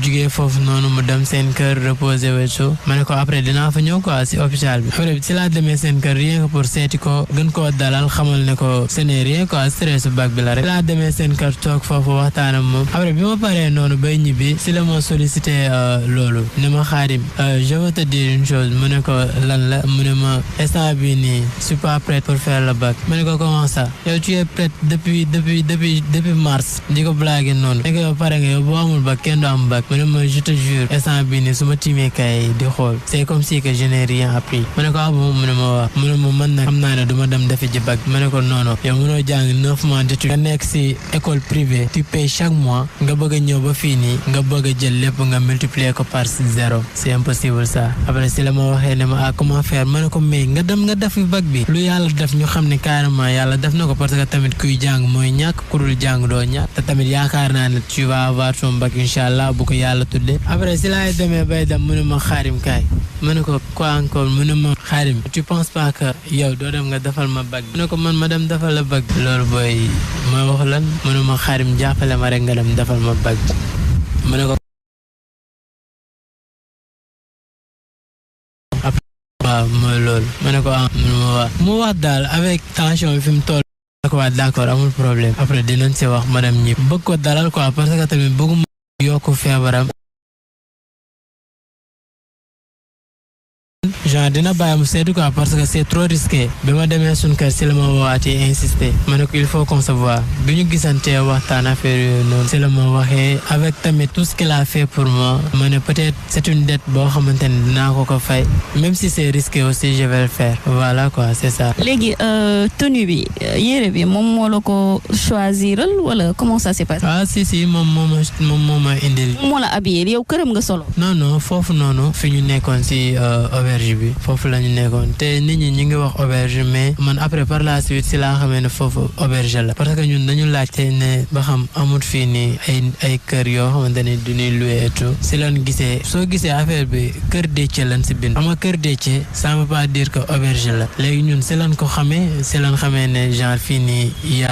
[SPEAKER 9] jugee foofu noonu mu dem seen kër reposé woo et tout ma ne ko après dinaa fa ñëw quoi si hôpital bi après si laa demee seen kër rien que pour seeti ko gën koo dalal xamal ne ko ce n'est rien quoi stress bac bi la rek si laa demee seen kër toog foofu waxtaan ak moom après bi ma paree noonu bay ñibbi si la ma sollicité loolu ne ma Xaadim je veux te dire une chose mu ne ko lan la mu ne ma instant bii nii je suis pas prête pour faire le bac ma ne ko comment ça yow tu es prête depuis mars di ko blagué noonu ne ko yow pare nga yow boo amul bac kenn du am bac mu ne ma je te jure instant bii nii su ma tiimee kay di xool c'est comme si que je n'ai rien appris ma ne ko ah bon mu ne ma waa mu ne ma man nag xam naa ne du ma dem defi ji bac ma ne ko non yow mënoo jàng 9 mois d'études nga nekk si école privée tu payes chaque mois nga bëgg a ñëw ba fii nii nga bëgg a jël lépp nga multiplier ko par 0 c'est impossible ça après si la ma waxee ne ma comment faire ma ne ko mais nga dem nga def bac bi lu yàlla def ñu xam ne carrément yàlla def na ko parce que tamit kuy jàng mooy ñàkk ku dul jàng doo ñàkk te tamit yaakaar naa ne tu vas avoir ton bac inchallah bu ko yàlla tuddee après si laay demee bay dem mu ne ma Xaadim kaay mu ne ko quoi encore mu ne ma Xaadim tu penses pas que yow doo dem nga defal ma bac mu ne ko man ma dem defal la bac loolu booy ma wax lan mu ne ma Xaadim jàppale ma rek nga dem defal ma bac mu ne ko waaw mooy loolu ma ne ko mu wax daal avec tension bi fi mu toll ma ne ko waa d'accord amul problème après dinañ si wax ma dem ñi bëgg ko dalal quoi parce que tamit bëgguma yokku feebaram genre dina bàyyi mu seetu quoi parce que c'est trop risqué bi ma demee suñ kër si la ma woowaatee insister ma ne ko il faut qu'on se voit bi ñu gisantee waxtaan affaire yooyu noonu si la ma waxee avec tamit tout ce qu'il a fait pour moi ma ne peut-être c'est une dette boo xamante ne dinaa ko fay même si c'est risqué aussi je vais le faire voilà quoi c'est ça.
[SPEAKER 10] léegi tenue bi yére bi moom moo la ko choisiral wala comment ça s'est passé.
[SPEAKER 9] ah si moom moo ma indil.
[SPEAKER 10] moo la habillé yow këram nga solo.
[SPEAKER 9] non foofu noonu fi ñu nekkoon si auberge bi foofu la ñu nekkoon te nit ñi ñu ngi wax auberge mais man après par la suite si laa xamee ne foofu auberge la parce que ñun dañu laajte ne ba xam amut fii nii ay kër yoo xamante ne du ñuy louer et tout si lan gisee soo gisee affaire bi kër Déthié lan si bind xam nga kër Déthié ça veut pas dire que auberge la léegi ñun si lan ko xamee si lan xamee ne genre fii nii y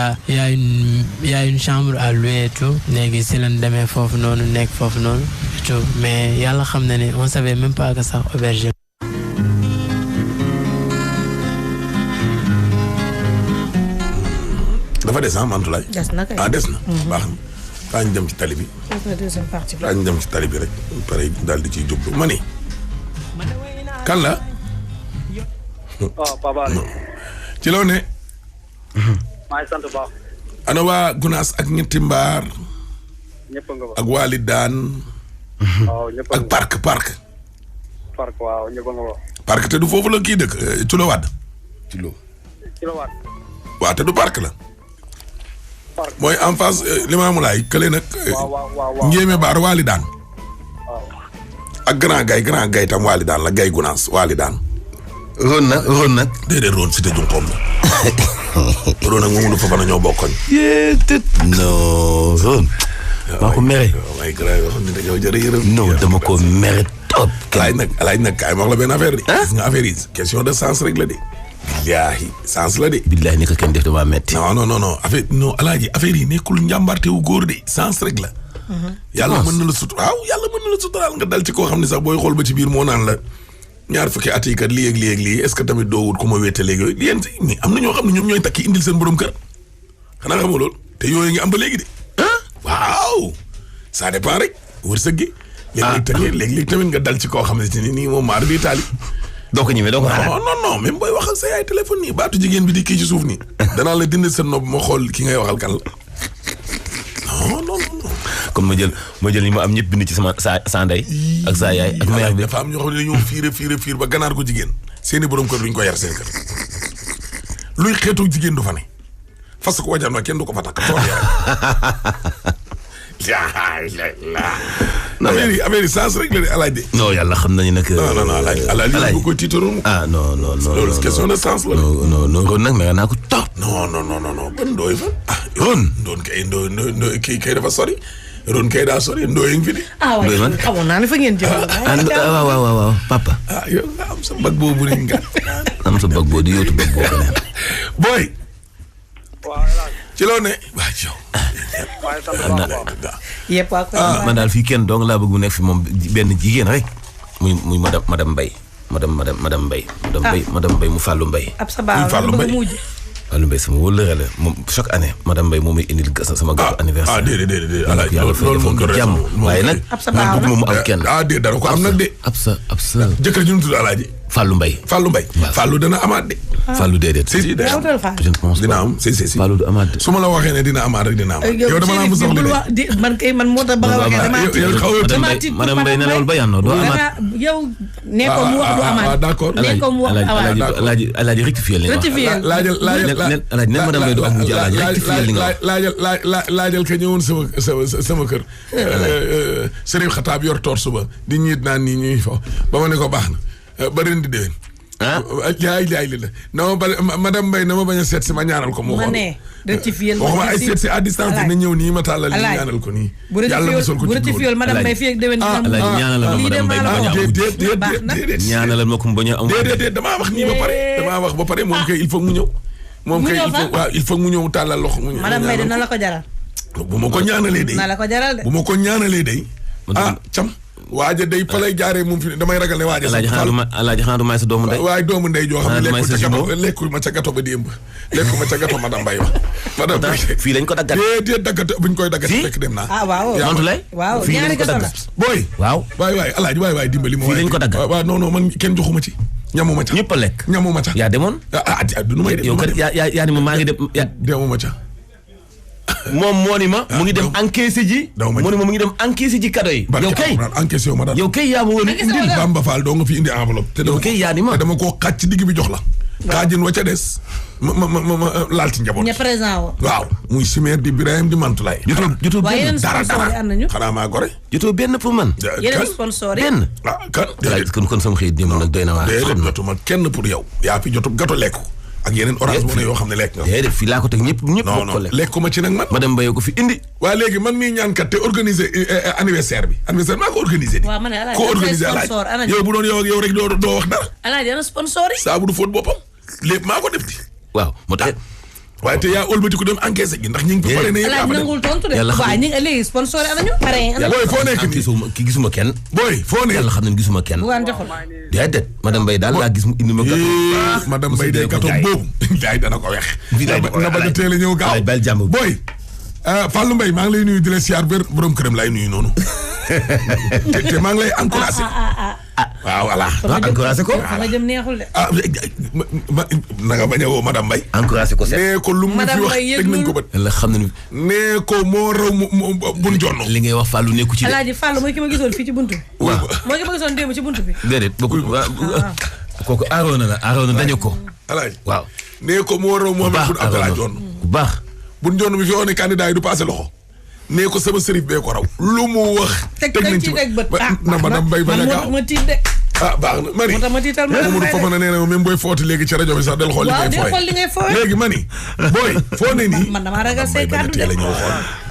[SPEAKER 9] a une chambre à louer et tout léegi si lan demee foofu noonu nekk foofu noonu et tout mais yàlla xam na ne on savait même pas que sax auberge
[SPEAKER 5] dafa des ah Mantoulaye.
[SPEAKER 6] des na kay
[SPEAKER 5] des na. baax na kaa ñu dem ci tali bi.
[SPEAKER 6] deuxième partie bi.
[SPEAKER 5] kaa ñu dem ci tali bi rek pare daal di ciy jublu ma ni. kan la.
[SPEAKER 11] Papa.
[SPEAKER 5] ci loo ne.
[SPEAKER 11] maa ngi sant baax.
[SPEAKER 5] ana waa Gunaas ak ñetti mbaar.
[SPEAKER 11] ñëpp nga ba.
[SPEAKER 5] ak Waali Daan.
[SPEAKER 11] waaw ñëpp
[SPEAKER 5] ak parc.
[SPEAKER 11] parc waaw ñëpp nga ba.
[SPEAKER 5] parc te du foofu la kii dëkk Culo Wade.
[SPEAKER 7] Culo.
[SPEAKER 5] waaw te du parc la. mooy en face Limamoulaye kële nag. Njéeme Baar Waali daan. ak grand gay tam Waali daan la gay gunaas Waali daan.
[SPEAKER 7] Ron nag.
[SPEAKER 5] déedéet Ron si te junqoom la. Ron ak Mamadou Fofana ñoo bokkoñ.
[SPEAKER 7] non Ron. maa ko mere.
[SPEAKER 5] waaye grand yoo xam ne dañoo jërë yërëm.
[SPEAKER 7] non dama ko mere top.
[SPEAKER 5] alaaj nag kaay ma wax la benn affaire de. gis nga affaire yi question de sens rek la de. billaahi sens la de.
[SPEAKER 7] billaahi ni ko kenn def dama metti.
[SPEAKER 5] non affaire non alaaji affaire yi nekkul njàmbarte wu góor de sens rek la. yàlla mën na la suturaal nga dal ci koo xam ne sax booy xool ba ci biir moo naan la ñaar fukki at yi kat lii ak lii est-ce que tamit doo wut ku ma wéete léegi yooyu yéen mais am na ñoo xam ne ñoom ñooy takki indil seen borom kër xanaa xamoo loolu te yooyu ngi am ba léegi de. waaw ça dépend rek wërsëg gi. léeg-léeg tamit nga dal ci koo xam ne nii moom maar bi taali.
[SPEAKER 7] doo ko ñëwee doo ko xalaat.
[SPEAKER 5] non même booy wax ak sa yaay téléphone nii baatu jigéen bi di kii ci suuf nii. danaa la dindi sa nopp ma xool ki ngay waxal kan la. non.
[SPEAKER 7] comme ma jël ñi ma am ñëpp bind ci sama sa ndey ak sa yaay ak mère bi.
[SPEAKER 5] dafa am ñoo xam ne dañoo fiir ba ganaar ko jigéen. seeni borom kër duñ ko yar seen kër. luy xeetu jigéen du fa ne. fas ko wajan ma kenn du ko fa takk tool affaire yi sens rek la de alaaj de.
[SPEAKER 7] non yàlla xam nañu nag.
[SPEAKER 5] non alaaj bu ko tiitaroon.
[SPEAKER 7] non.
[SPEAKER 5] loolu question de sens la.
[SPEAKER 7] non Ron nag mais naa ko top.
[SPEAKER 5] non ban ndooy fa. Ron ndoon kay ndooy kay dafa sori. Ron kay daa sori ndooy ngi fi de.
[SPEAKER 6] waaye xamoon naa ne fa ngeen jël.
[SPEAKER 7] waaw papa.
[SPEAKER 5] yow nga am sa bag boobu rek nga.
[SPEAKER 7] am sa bag boo di yóotu bag boo beneen.
[SPEAKER 5] booy. ci loo ne. waa ci yow.
[SPEAKER 6] yëpp
[SPEAKER 7] man daal fii kenn dong laa bëgg mu nekk fi moom benn jigéen rek muy madame Mbaye madame Mbaye mu Fallou Mbaye.
[SPEAKER 6] ab sa baax la bëgg mujj.
[SPEAKER 7] Fallou Mbaye sama wóllëre la moom chaque année madame Mbaye moom may indil sama gâteau anniversaire.
[SPEAKER 5] déedéet
[SPEAKER 7] loolu moom ko jàmm waaye nag.
[SPEAKER 6] ab sa baax la
[SPEAKER 7] mu am kenn.
[SPEAKER 5] déedéet dara ko am nag de.
[SPEAKER 7] ab sa.
[SPEAKER 5] jëkkër ji ñu tudd Alaaji.
[SPEAKER 7] Fallou Mbaye.
[SPEAKER 5] Fallou dana amaat de.
[SPEAKER 7] Fallou déedéet.
[SPEAKER 5] si
[SPEAKER 7] je ne pense
[SPEAKER 5] dina am si.
[SPEAKER 7] Fallou du amaat de.
[SPEAKER 5] su ma la waxee ne dina amaat rek dina amaat. yow dama laa mu soxla de.
[SPEAKER 6] man moo tax ba nga waxee dama tiit.
[SPEAKER 7] madame Mbaye ne loolu ba yànnoo doo amaat.
[SPEAKER 6] yow nee ko mu wax du amaat.
[SPEAKER 5] d'accord
[SPEAKER 6] nee ko mu wax amaat.
[SPEAKER 7] Alaaji rectifier li nga wax. Alaaji ne madame Mbaye du am mujj Alaaji rectifier li nga wax.
[SPEAKER 5] laajal ka ñëwoon sama kër. Serigne Xataab yor toor suba di ñiit naan nii ñuy fo ba ma ne ko baax na ba ren di déwén. jaay li la na ma madame Mbaye na ma bañ a seet si ma ñaanal ko.
[SPEAKER 6] ma ne rectifier
[SPEAKER 5] waxuma ay seet si à distance na ñëw nii ma tàllal li ñaanal ko nii. yàlla musal ko ci
[SPEAKER 6] rectifier madame Mbaye fii ak déwén
[SPEAKER 7] Alaaji ñaanalal ma madame Mbaye ba
[SPEAKER 5] déedéet
[SPEAKER 7] ñaanalal ma ko bañ a am.
[SPEAKER 5] déedéet damaa wax nii ba pare moom kay il faut mu ñëw. moom kay il faut mu ñëw tàllal loxo mu ñëw.
[SPEAKER 6] madame Mbaye dina la ko jaral.
[SPEAKER 5] bu ma ko ñaanalee day.
[SPEAKER 6] na la ko jaral de.
[SPEAKER 5] bu ma ko ñaanalee day. cam. waaja day fa lay jaaree moom fi damay ragal ne waaja.
[SPEAKER 7] Alaaji xanaa du may sa doomu ndey.
[SPEAKER 5] waaye doomu ndey joo xam ne lekkul ma ca gato ba démb. lekkul ma ca gato madame Mbaye ba. madame Mbaye
[SPEAKER 7] fii lañ ko daggat.
[SPEAKER 5] déedéet daggat buñ koy daggat fekk dem naa.
[SPEAKER 6] waaw.
[SPEAKER 7] Mantoulaye.
[SPEAKER 6] waaw
[SPEAKER 7] fii lañ ko daggat.
[SPEAKER 5] booy.
[SPEAKER 7] waaw.
[SPEAKER 5] waay Alaaji waay dimbali ma.
[SPEAKER 7] fii lañ ko daggat.
[SPEAKER 5] waaw non man kenn joxuma ci. ñamuma ca
[SPEAKER 7] ñëpp a lekk.
[SPEAKER 5] ñamuma ca.
[SPEAKER 7] yaa demoon.
[SPEAKER 5] du nu may dem.
[SPEAKER 7] yow kat yaa ni ma maa ngi dem.
[SPEAKER 5] demuma ca.
[SPEAKER 7] moom moo ni ma mu ngi dem encaissé ji. mu ni ma mu ngi dem encaissé ji cadeau yi. yow kay
[SPEAKER 5] encaissé wu ma daal.
[SPEAKER 7] yow kay yaa ma woon indil.
[SPEAKER 5] Bamba Fall doo nga fi indi enveloppe. te
[SPEAKER 7] yow kay yaa ni ma
[SPEAKER 5] te dama koo xaaj ci digg bi jox la. xaajin wa ca des. ma laal ci njaboot.
[SPEAKER 6] ña présent wo.
[SPEAKER 5] waaw muy Simeer di Birahim di Mantoulaye.
[SPEAKER 7] jotoo benn
[SPEAKER 5] dara xanaa maa gore.
[SPEAKER 7] jotoo benn pour man.
[SPEAKER 6] yeneen sponsor yi
[SPEAKER 7] benn. kon sama xëy démb nag doy na waar.
[SPEAKER 5] déedéet jotuma kenn pour yow. yaa fi jotu gato lekk ak yeneen orange moo ne yoo xam ne lekk nga.
[SPEAKER 7] déedéet fii laa ko teg ñëpp bokk ko lekk.
[SPEAKER 5] lekkuma ci nag man.
[SPEAKER 7] madame Mbaye ko fi indi.
[SPEAKER 5] waa léegi man mii ñaan kat te organiser anniversaire bi. anniversaire maa ko organiser di.
[SPEAKER 6] waaw ma ne Alaaji
[SPEAKER 5] ko organiser Alaaji yow bu doon yow ak yow rek doo wax dara.
[SPEAKER 6] Alaaji ana sponsor yi.
[SPEAKER 5] saa bu du fóot boppam lépp maa ko def di.
[SPEAKER 7] waaw moo tax.
[SPEAKER 5] waaye te yaa ëlbati ko dem encaissé gi ndax ñu ngi pare ne
[SPEAKER 6] Alaaji nangul tontu de. waaw ñu léegi sponsor yi anañu. pare
[SPEAKER 5] booy foo nekk
[SPEAKER 7] nii ki gisuma kenn.
[SPEAKER 5] booy foo nekk
[SPEAKER 7] yàlla xam ne gisuma kenn.
[SPEAKER 6] bu waan joxul.
[SPEAKER 7] déedéet madame Mbaye daal laa gis mu indi ma gâteau.
[SPEAKER 5] madame Mbaye day gâteau boobu. jaay dana ko wex. na bañ a teel a ñëw gaaw
[SPEAKER 7] bàyyi jàmm
[SPEAKER 5] booy. Fallou Mbaye maa ngi lay nuyu di la siyaar borom këram laay nuyu noonu. te maa ngi lay encouragé. waaw voilà.
[SPEAKER 7] encouragé ko.
[SPEAKER 6] fa nga jëm neexul de.
[SPEAKER 5] na nga bañ a woo madame Mbaye.
[SPEAKER 7] encouragé ko seet.
[SPEAKER 5] nee ko lu mu fi wax teg nañ ko bët.
[SPEAKER 7] la xam ne.
[SPEAKER 5] nee ko moo raw bun jonn.
[SPEAKER 7] li ngay wax Fallou nekku ci de.
[SPEAKER 6] Alaaji Fallou mooy ki ma gisoon fii ci buntu bi.
[SPEAKER 5] waaw
[SPEAKER 6] mooy ki ma gisoon démb ci buntu bi.
[SPEAKER 7] déedéet bokkul kooku Arona la Arona dañu ko.
[SPEAKER 5] Alaaji
[SPEAKER 7] waaw.
[SPEAKER 5] nee ko mu waroon Mohamed Boun Abdallah Dionne.
[SPEAKER 7] bu baax.
[SPEAKER 5] Boun Dionne bi fi woon ne candidat yi du passé loxo. nee ko sama sërif bee ko raw. lu mu wax. teg nañ ci bët na ma dam bay bañ a gaaw
[SPEAKER 6] ma tiit de.
[SPEAKER 5] baax na Marie.
[SPEAKER 6] moo tax ma tiital ma
[SPEAKER 5] Mamadou Fofana nee na même booy footi léegi ci rajo bi sax del xool li ngay fooy. léegi mani booy foo ne nii.
[SPEAKER 6] man damaa ragal say kàddu de.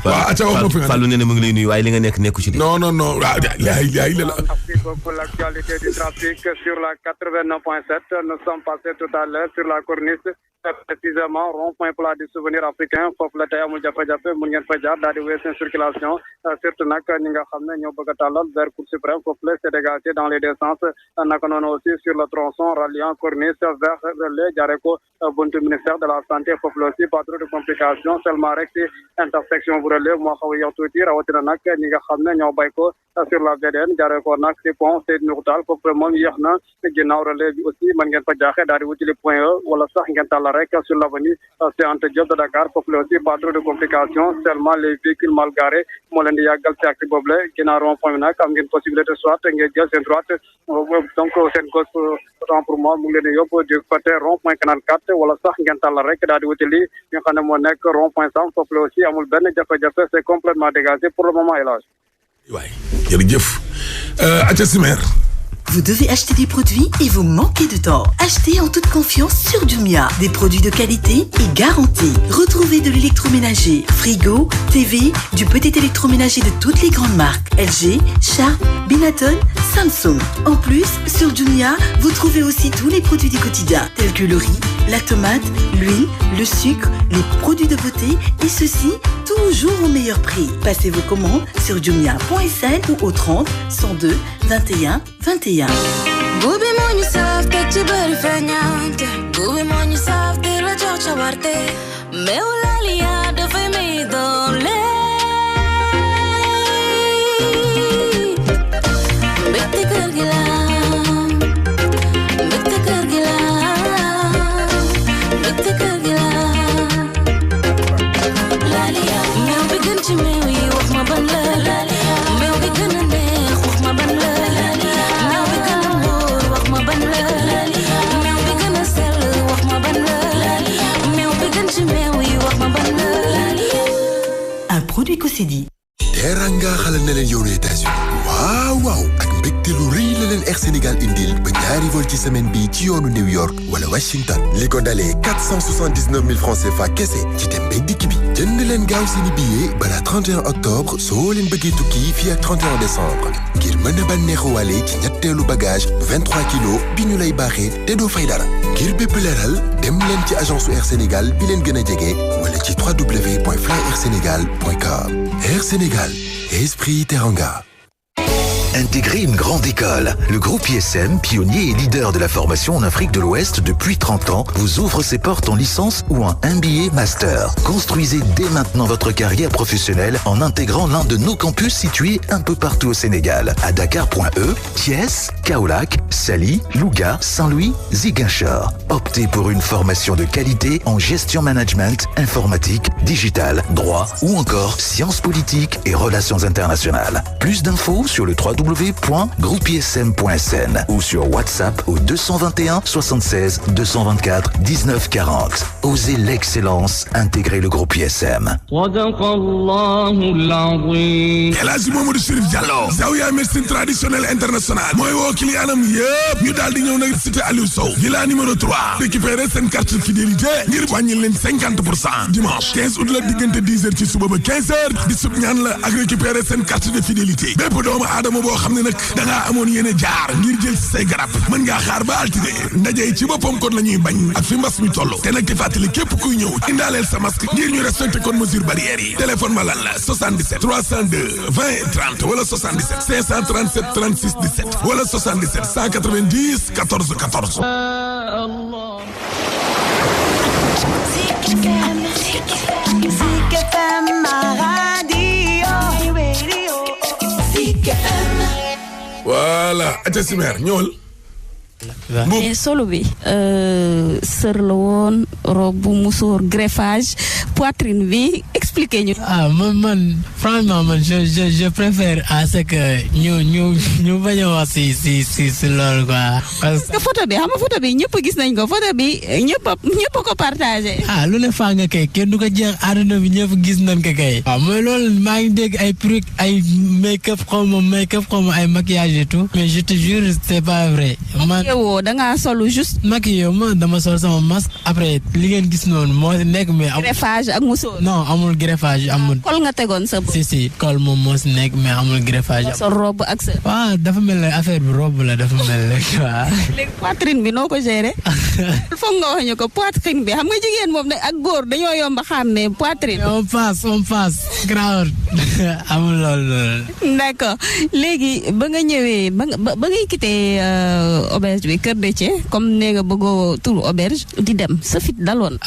[SPEAKER 5] waaw acca wax ma fi nga
[SPEAKER 7] Fallou nee na mu ngi lay nuyu waaye li nga nekku ci de.
[SPEAKER 5] non waaw
[SPEAKER 11] Merci beaucoup l'actualité du trafic sur la 89.7. Nous sommes passés tout à l'heure sur la corniche. Précisément rond-point plat du souvenir africain foofu la tey amul jafe-jafe mun ngeen fa jaar daal di wéy seen circulation surtout nag ñi nga xam ne ñoo bëgg a tàllal vers Cour suprême foofu la c'est dégagé dans les deux sens naka noonu aussi sur le tronçon ralliant corniche vers Relais jaaree ko buntu ministère de la santé foofu la aussi pas trop de complications seulement rek ci intersection bu Relais moo xaw a yow tuuti rawatina nag ñi nga xam ne ñoo bay ko sur la VDN jaaree ko nag ci pont Seydou Nourou Tall foofu moom yéex na ginnaaw Relais bi aussi mën ngeen fa jaaxee daal di wutili point E wala sax ngeen tàllal rek sur l'avenue Cheikh Anta Diop de Dakar foofu la aussi pas trop de complications seulement les véhicules mal garés moo leen di yàggal ci acte boobu la ginnaaw rond-point bi nag am ngeen possibilité soit ngeen jël seen droite donc seen gauche autant pour moi mu ngi leen di yóbbu du côté rond-point canal 4 wala sax ngeen tàllal rek daal di wuti lii nga xam ne moo nekk rond-point Sam foofu la aussi amul benn jafe-jafe c'est complètement dégagé pour le moment El Hadj.
[SPEAKER 5] waay jërëjëf Acha Simer.
[SPEAKER 12] Vous devez acheter des produits et vous manquez de temps. Achetez en toute confiance sur Jumia. Des produits de qualité et garantis. Retrouvez de l'électroménager, frigo, TV, du petit électroménager de toutes les grandes marques. LG, Sharp, Binaton, Samsung. En plus, sur Jumia, vous trouvez aussi tous les produits du quotidien, tels que le riz, la tomate, l'huile, le sucre, les produits de beauté et ceci toujours au meilleur prix. Passez vos commandes sur jumia.sn ou au 30 102 21 21.
[SPEAKER 13] Gubi monyu saf tek ci bari feñante Gubi monyu saf di la jox ca warte Meew Laliya dafay may doole Mbégte kër gi la Mbégte kër gi la Mbégte kër gi la Laliya meew bi gën ci meew yi wax ma ban la Laliya meew bi gën a neex wax ma ban la
[SPEAKER 12] Un produit Cosedi.
[SPEAKER 14] Teranga xalal na leen yoonu États-Unis waaw ak mbégte lu rëy la leen Air Sénégal indil ba ñaari vol ci semaine bi ci yoonu New York wala Washington li ko dalee 479 000 francs CFA kese ci dem beeg dikk bi jënd leen gaaw seeni billet balaa 31 octobre soo leen bëggee tukki fii ak 31 décembre ngir mën a bànneexuwaale ci ñetteelu bagage 23 kilos bi ñu lay baaxee te doo fay dara ngir bépp leeral dem leen ci agence Air Sénégal bi leen gën a jege wala ci www.flyairsenegal.com. Air Sénégal, esprit Teranga.
[SPEAKER 15] Intégrer une grande école. Le groupe ISM, pionnier et leader de la formation en Afrique de l'Ouest depuis 30 ans, vous ouvre ses portes en licence ou en MBA Master. Construisez dès maintenant votre carrière professionnelle en intégrant l'un de nos campus situés un peu partout au Sénégal. À Dakar.e, Thiès, Kaolack, Saly, Louga, Saint-Louis, Ziguinchor. Optez pour une formation de qualité en gestion management, informatique, digital, droit ou encore sciences politiques et relations internationales. Plus d'infos sur le www.groupeism.sn ou sur WhatsApp au 221 76 224 19 40. Osez l'excellence, intégrez le groupe ISM.
[SPEAKER 5] El Hadji Mamadou Chérif Diallo Zawiya médecine traditionnelle internationale mooy woo clientam yëpp ñu daal di ñëw nag cité Aliou Sow villa numéro 3 récupérer seen carte de fidélité ngir wàññi leen 50% dimanche 15 août la diggante 10 heures ci suba ba 15 heures di sub ñaan la ak récupérer seen carte de fidélité bépp doomu aadama boo xam ne nag da ngaa amoon yéene jaar ngir jël si say garab mën ngaa xaar ba altine ndaje ci boppam kon la ñuy bañ ak fi mbas mi toll te nag di fàttali képp kuy ñëw indaaleel sa masque ngir ñu respecté kon mesure barrière yi téléphone ma lan la 77 302 20 30 wala 77 537 36 17 wala 77 190 14 14. Voilà Acha Simer ñëwal.
[SPEAKER 10] mais solo bi sër la woon robe bu musóor greffage poitrine bi expliquer ñu.
[SPEAKER 9] man franchement man je préfère à ce que ñu bañ a wax si loolu quoi.
[SPEAKER 10] parce que photo bi xam nga photo bi ñëpp gis nañ ko photo bi ñëpp ko partagé.
[SPEAKER 9] lu ne faa nga kay kenn du ko jeex àdduna bi ñëpp gis nañ ko kay. mooy loolu maa ngi dégg ay perruque ay make-up xaw ma ay maquillage et tout mais je te jure c'est pas vrai.
[SPEAKER 10] yow da ngaa solu juste.
[SPEAKER 9] maquillé ma dama sol sama masque après li ngeen gis noonu moo si nekk mais.
[SPEAKER 10] greffage ak musoor.
[SPEAKER 9] non amul greffage amul.
[SPEAKER 10] kol nga tegoon sa bopp.
[SPEAKER 9] si kol moom moo si nekk mais amul greffage.
[SPEAKER 10] sol robe ak sa.
[SPEAKER 9] waaw dafa mel ne affaire bi robe la dafa mel ne waaw.
[SPEAKER 10] léegi poitrine bi noo ko gérer. foog nga wax ñu ko poitrine bi xam nga jigéen moom ak góor dañoo yomb a xàmmee poitrine.
[SPEAKER 9] on passe grave amul loolu.
[SPEAKER 10] d'accord léegi ba nga ñëwee ba ngay quitté auberge bi Kër Déthié comme nee nga bëggoo turu auberge di dem sa fit daloon.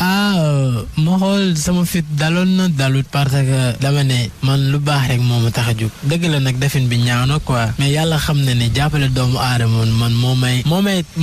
[SPEAKER 9] ma xool sama fit daloon na dalut parce que dama ne man lu baax rek moo ma tax a jóg dëgg la nag defin bi ñaaw na quoi mais yàlla xam na ne jàppale doomu aadama man moo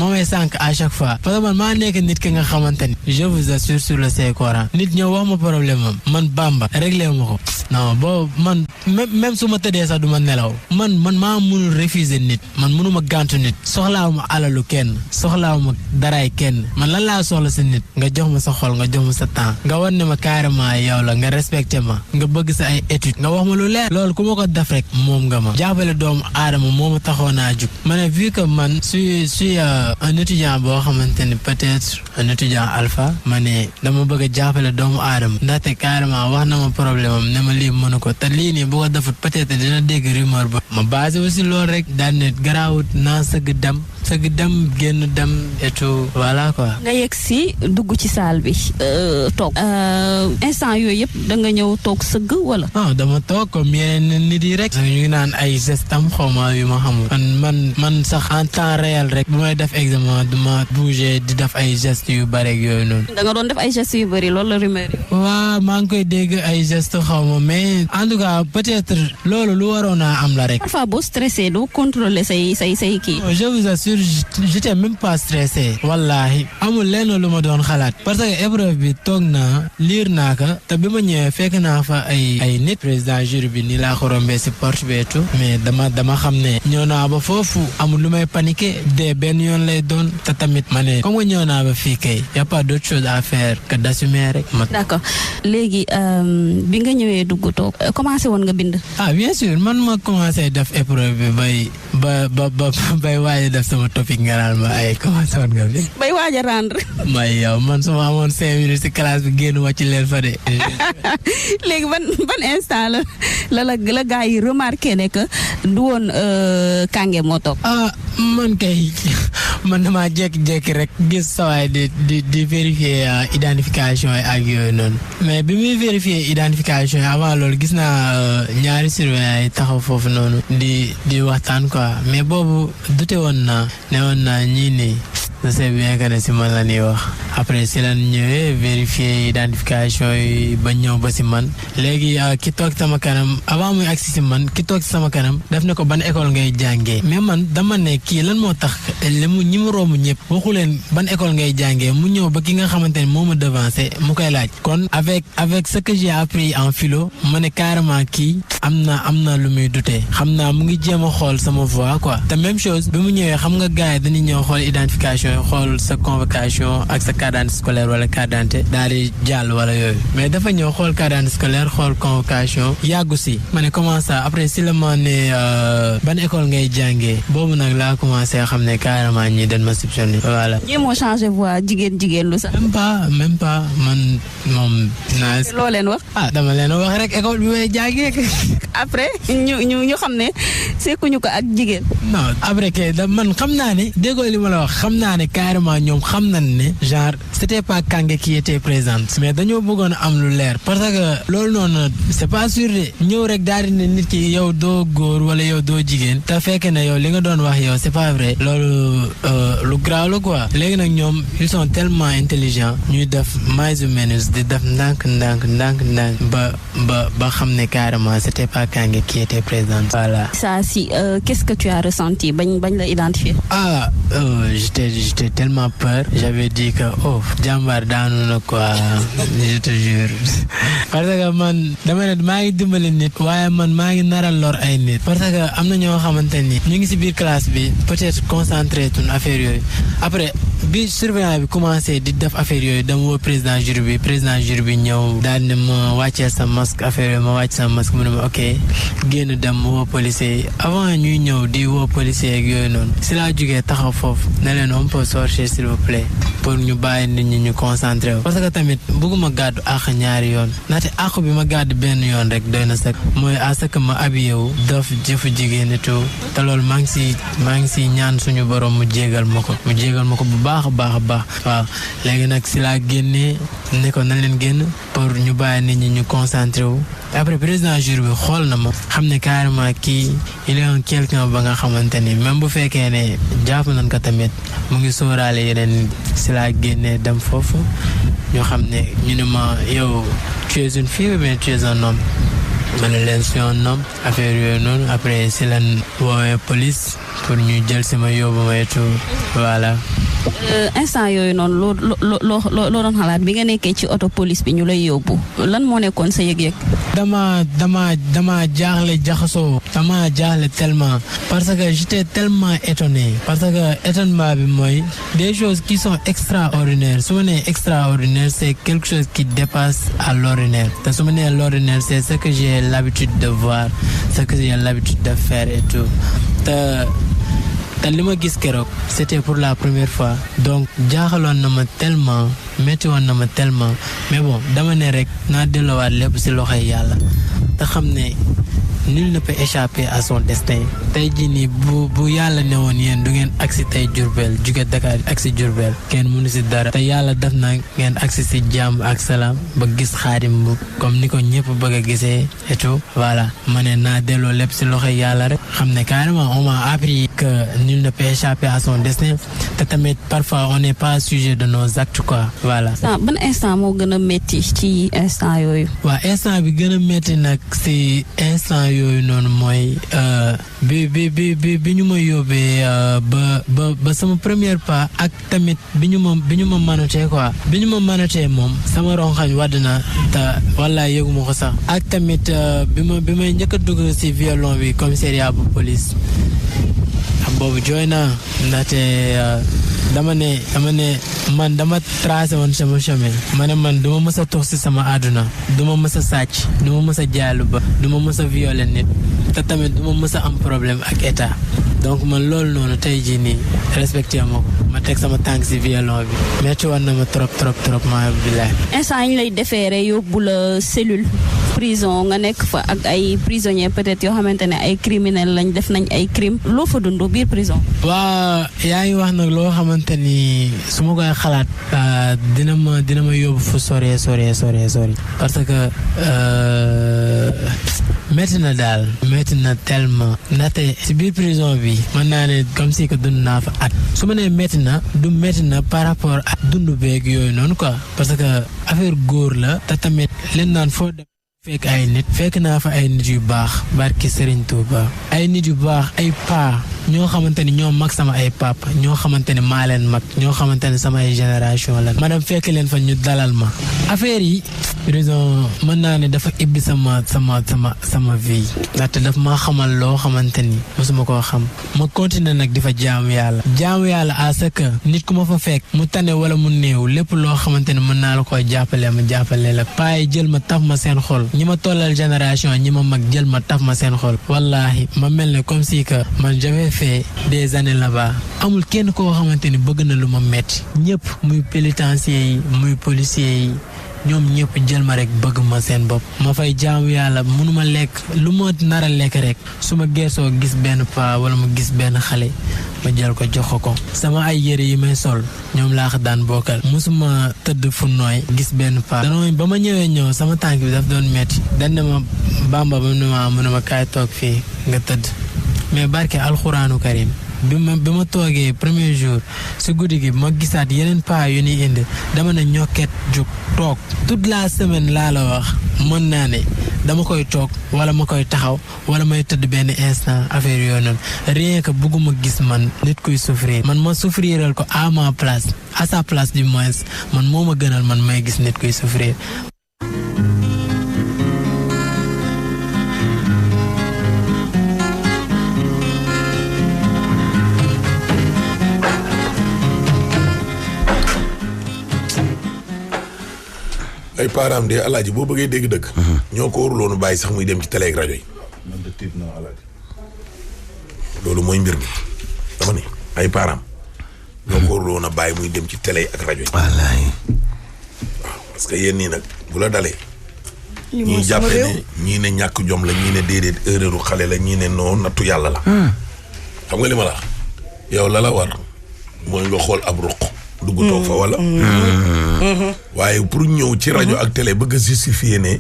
[SPEAKER 9] may sànq à chaque fois parce que man maa nekk nit ki nga xamante ni je vous assure sur le Saint Coran nit ñëw wax ma problème am man Bamba réglé ma ko non boo man même su ma tëddee sax du ma nelaw man maa mënul refuser nit man mënuma gàntu nit soxlaaw ma alalu kenn soxlaaw ma daraay kenn man lan laa soxla si nit nga jox ma sa xol nga jox ma sa temps nga wan ne ma carrément yow la nga respecté ma nga bëgg sa ay études nga wax ma lu leer loolu ku ma ko def rek moom nga ma jàppale doomu aadama moo ma taxoon a jug ma ne vu que man suis un étudiant boo xamante ni peut-être un étudiant alpha ma ne dama bëgg a jàppale doomu aadama ndaxte carrément wax na ma problème am ne ma lii mënu ko te lii nii bu ko defut peut-être dina dégg rumeur ba ma basé aussi loolu rek daal ne garaawut naa sëgg dem génn dem et tout voilà quoi.
[SPEAKER 10] nga yegg si dugg ci salle bi toog instant yooyu yëpp da nga ñëw toog sëgg wala.
[SPEAKER 9] non dama toog comme yeneen nit yi rek. ñu ngi naan ay gestam xawma yu ma xamul. man sax en temps réel rek bu may def examen duma bouger di def ay gestes yu bari ak yooyu noonu.
[SPEAKER 10] da nga doon def ay gestes yu bari loolu la rumeur yi.
[SPEAKER 9] waaw maa ngi koy dégg ay gestes xawma mais en tout cas peut-être loolu lu waroon a am la rek.
[SPEAKER 10] parfois boo stressé doo contrôler say kii.
[SPEAKER 9] je vous assure j'étais même pas stressé wallahi amul lenn lu ma doon xalaat parce que épreuve bi toog naa liir naa ko te bi ma ñëwee fekk naa fa ay nit président jury bi nii laa ko rombee si porte bi et tout mais dama xam ne ñëw naa ba foofu amul lu may paniquer dee benn yoon lay doon te tamit ma ne comme que ñëw naa ba fii kay y a pas d'autre chose à faire que d'assumer rek ma.
[SPEAKER 10] d'accord léegi bi nga ñëwee dugg toog commencé woon nga bind.
[SPEAKER 9] bien sûr man ma commencé def épreuve bi bay waaye def sama topic nga naan ma ay commencé woon nga fi.
[SPEAKER 10] bay waaj a rendre.
[SPEAKER 9] may yow man su ma amoon 5 minutes ci classe bi génn wàcc leen fa de.
[SPEAKER 10] léegi ban instant la gars yi remarqué ne que du woon Kange moo toog.
[SPEAKER 9] man kay man damaa jékki-jékki rek gis sawaay di vérifier identification yi ak yooyu noonu mais bi muy vérifier identification yi avant loolu gis naa ñaari surveillant yi taxaw foofu noonu di waxtaan quoi mais boobu dute woon naa ne woon naa ñii nii je sais bien que ne si man la ñuy wax après si lan ñëwee vérifier identification yi ba ñëw ba si man léegi ki toog sama kanam avant muy agsi si man ki toog sama kanam def ne ko ban école ngay jàngee mais man dama ne kii lan moo tax ñi mu romb ñëpp waxu leen ban école ngay jàngee mu ñëw ba ki nga xamante ne moo ma devancé mu koy laaj kon avec ce que j'ai appris en philo ma ne carrément kii am na lu muy dute xam naa mu ngi jéem a xool sama voix quoi te même chose bi mu ñëwee xam nga gars yi dañuy ñëw xool identification xool sa convocation ak sa carte d'identité scolaire wala carte d'identité daal di jàll wala yooyu mais dafa ñëw xool carte d'identité scolaire xool convocation yàggu si ma ne comment ça après si la ma ne ban école ngay jàngee boobu nag laa commencé xam ne carrément ñi dañ ma soupçonné voilà.
[SPEAKER 10] jéemoo changé voix jigéen lu sax.
[SPEAKER 9] même pas man moom naa.
[SPEAKER 10] loo leen wax.
[SPEAKER 9] dama leen wax rek école bi may jàngee.
[SPEAKER 10] après ñu xam ne sekkuñu ko ak jigéen.
[SPEAKER 9] non après que man xam naa ne déggoo li ma la wax xam naa ne carrément ñoom xam nañ ne genre c'était pas Kange qui était présente mais dañoo bëggoon a am lu leer parce que loolu noonu c'est pas sûr de ñëw rek daal di ne nit ki yow doo góor wala yow doo jigéen te fekk ne yow li nga doon wax yow c'est pas vrai loolu lu grave la quoi léegi nag ñoom ils sont tellement intelligents ñuy def mais ou menos di def ndànk ba xam ne carrément c'était pas Kange qui était présente voilà.
[SPEAKER 10] ça si qu'est-ce que tu as ressenti bañ la identifier.
[SPEAKER 9] J'étais tellement peur. J'avais dit que jàmbaar daanu na quoi. Je te jure. Parce que man dama ne maa ngi dimbali nit waaye man maa ngi naral lor ay nit. Parce que am na ñoo xamante ni ñu ngi ci biir classe bi peut-être concentré tun affaire yooyu après bi surveillant bi commencé di def affaire yooyu dama woo président jury bi ñëw daal ne ma wàccee sa masque affaire yooyu ma wàcc sa masque mu ne ma ok génn dem woo policier avant ñuy ñëw di woo policier ak yooyu noonu si laa jógee taxaw foofu ne leen on peut sortir s'il vous plaît pour ñu bàyyi nit ñi ñu concentré wu parce que tamit bëgguma gàddu àq ñaari yoon ndaxte àq bi ma gàddu benn yoon rek doy na sax mooy à ce que ma habillé wu def jëfu jigéen et tout te loolu maa ngi si ñaan suñu borom mu jégal ma ko bu baax a baax waaw léegi nag si laa génnee ne ko na leen génn pour ñu bàyyi nit ñi ñu concentré wu après président jury bi xool na ma xam ne carrément kii il est un quelqu'un ba nga xamante ni même bu fekkee ne jàpp nañ ko tamit mu ngi sóoraale yeneen si laa génnee dem foofu ñoo xam ne ñu ne ma yow tu es une fille ou bien tu es un homme ma ne leen si un homme affaire yooyu noonu après si leen woowee police pour ñu jël si ma yóbbu ma et tout voilà.
[SPEAKER 10] Instant yooyu noonu loo doon xalaat bi nga nekkee ci auto police bi ñu lay yóbbu lan moo nekkoon sa yëg-yëg.
[SPEAKER 9] dama jaaxle jaxasoo dama jaaxle tellement parce que j'étais tellement étonné parce que étonnement bi mooy des choses qui sont extraordinaires su ma nee extraordinaire c'est quelque chose qui dépasse à l'ordinaire te su ma nee l'ordinaire c'est ce que j'ai l'habitude de voir ce que j'ai l'habitude de faire et tout te li ma gis keroog c'était pour la première fois donc jaaxaloon na ma tellement métti woon na ma tellement mais bon dama ne rek naa delloowaat lépp ci loxoy yàlla te xam ne nul ne peut échapper à son destin tey jii nii bu yàlla ne woon yéen du ngeen agsi tey Diourbel jóge Dakar agsi Diourbel kenn mënu ci dara te yàlla def na ngeen agsi ci jàmm ak salaam ba gis Xaadim bu comme ni ko ñëpp bëgg a gisee et tout voilà ma ne naa delloo lépp ci loxoy yàlla rek xam ne carrément on m'a appris que nul ne peut échapper à son destin te tamit parfois on n'est pas sujet de nos actes quoi voilà.
[SPEAKER 10] ban instant moo gën a métti ci instant yooyu.
[SPEAKER 9] waaw instant bi gën a métti nag ci instant yooyu noonu mooy bi ñu ma yóbbee ba sama première pas ak tamit bi ñu ma manotee quoi bi ñu ma manotee moom sama ronxañ wadd na te wallaay yëguma ko sax ak tamit bi may njëkk a dugg ci violon bi commissariat bu police boobu jooy naa ndaxte dama ne man dama tracé woon sama chemin ma ne man duma mës a tox ci sama àdduna duma mës a sàcc duma mës a jaalu ba duma mës a violer nit te tamit duma mës a am problème ak état donc man loolu noonu tey jii nii respecté ma ko ma teg sama tànk ci violon bi metti woon na ma trop maa billaay.
[SPEAKER 10] instant yi ñu lay defeere yóbbu la cellule prison nga nekk fa ak ay prisonniers peut-être yoo xamante ne ay criminels lañ def nañ ay crime loo fa dund biir prison.
[SPEAKER 9] waa yaa ngi wax nag loo xamante ni su ma koy xalaat dina ma yóbbu fu sori parce que métti na daal métti na tellement ndaxte ci biir prison bi mën naa ne comme si que dund naa fa at su ma nee métti na du métti na par rapport ak dund beeg yooyu noonu quoi parce que affaire góor la te tamit leen naan foo dem fekk naa fa ay nit yu baax barki Serigne Touba ay nit yu baax ay paa ñoo xamante ni ñoo mag sama ay papa ñoo xamante ni maa leen mag ñoo xamante ni sama ay génération la ma dem fekk leen fa ñu dalal ma affaire yi prison mën naa ne dafa ibbi sama vie ndaxte daf maa xamal loo xamante ni mosuma koo xam ma continuer nag di fa jaamu yàlla à ce que nit ku ma fa fekk mu tane wala mu néew lépp loo xamante ni mën naa la koo jàppale ma jàppale la paa yi jël ma taf ma seen xol ñi ma tollal génération ñi ma mag jël ma taf ma seen xol wallahi ma mel ne comme si que man j'avais fait des années là-bas amul kenn koo xamante ni bëgg na lu ma metti ñëpp muy pénitencier yi muy policier yi ñoom ñëpp jël ma rek bëgg ma seen bopp ma fay jaamu yàlla mënuma lekk lu ma nar a lekk rek su ma geesoo gis benn paa wala mu gis benn xale ma jël ko jox ko sama ay yére yi may sol ñoom laa ko daan bokkal musuma tëdd fu nooy gis benn paa danoo ba ma ñëw sama tànk bi daf doon metti dañ ne ma Bamba ba mu ne ma kaay toog fii nga tëdd mais barke alxuraanu karim bi ma toogee premier jour si guddi gi ma gisaat yeneen paa yu ni indi dama ne ñokket jóg toog toute la semaine laa la wax mën naa ne dama koy toog wala ma koy taxaw wala may tëdd benn instant affaire yooyu noonu rien que bëgguma gis man nit kuy souffrir man ma souffriral ko à ma place à sa place du moins man moo ma gënal man may gis nit kuy souffrir.
[SPEAKER 5] ay parents de alaaji boo bëggee dégg dëgg. ñoo ko waruloon bàyyi sax muy dem ci télé ak rajo yi.
[SPEAKER 16] man de tiit naa alaaji.
[SPEAKER 5] loolu mooy mbir mi dama ne ay parents ñoo ko waruloon a bàyyi muy dem ci télé ak rajo yi.
[SPEAKER 7] wallaay.
[SPEAKER 5] waaw parce que yéen nii nag bu la dalee. ñii jàppe ne ñii ne ñàkk jom la ñii ne déedéet erreuru xale la ñii ne noo nattu yàlla la. xam nga li ma la wax yow la war mooy nga xool ab ruq. dugg toog fa wala. waaye pour ñëw ci rajo ak télé bëgg a justifier ne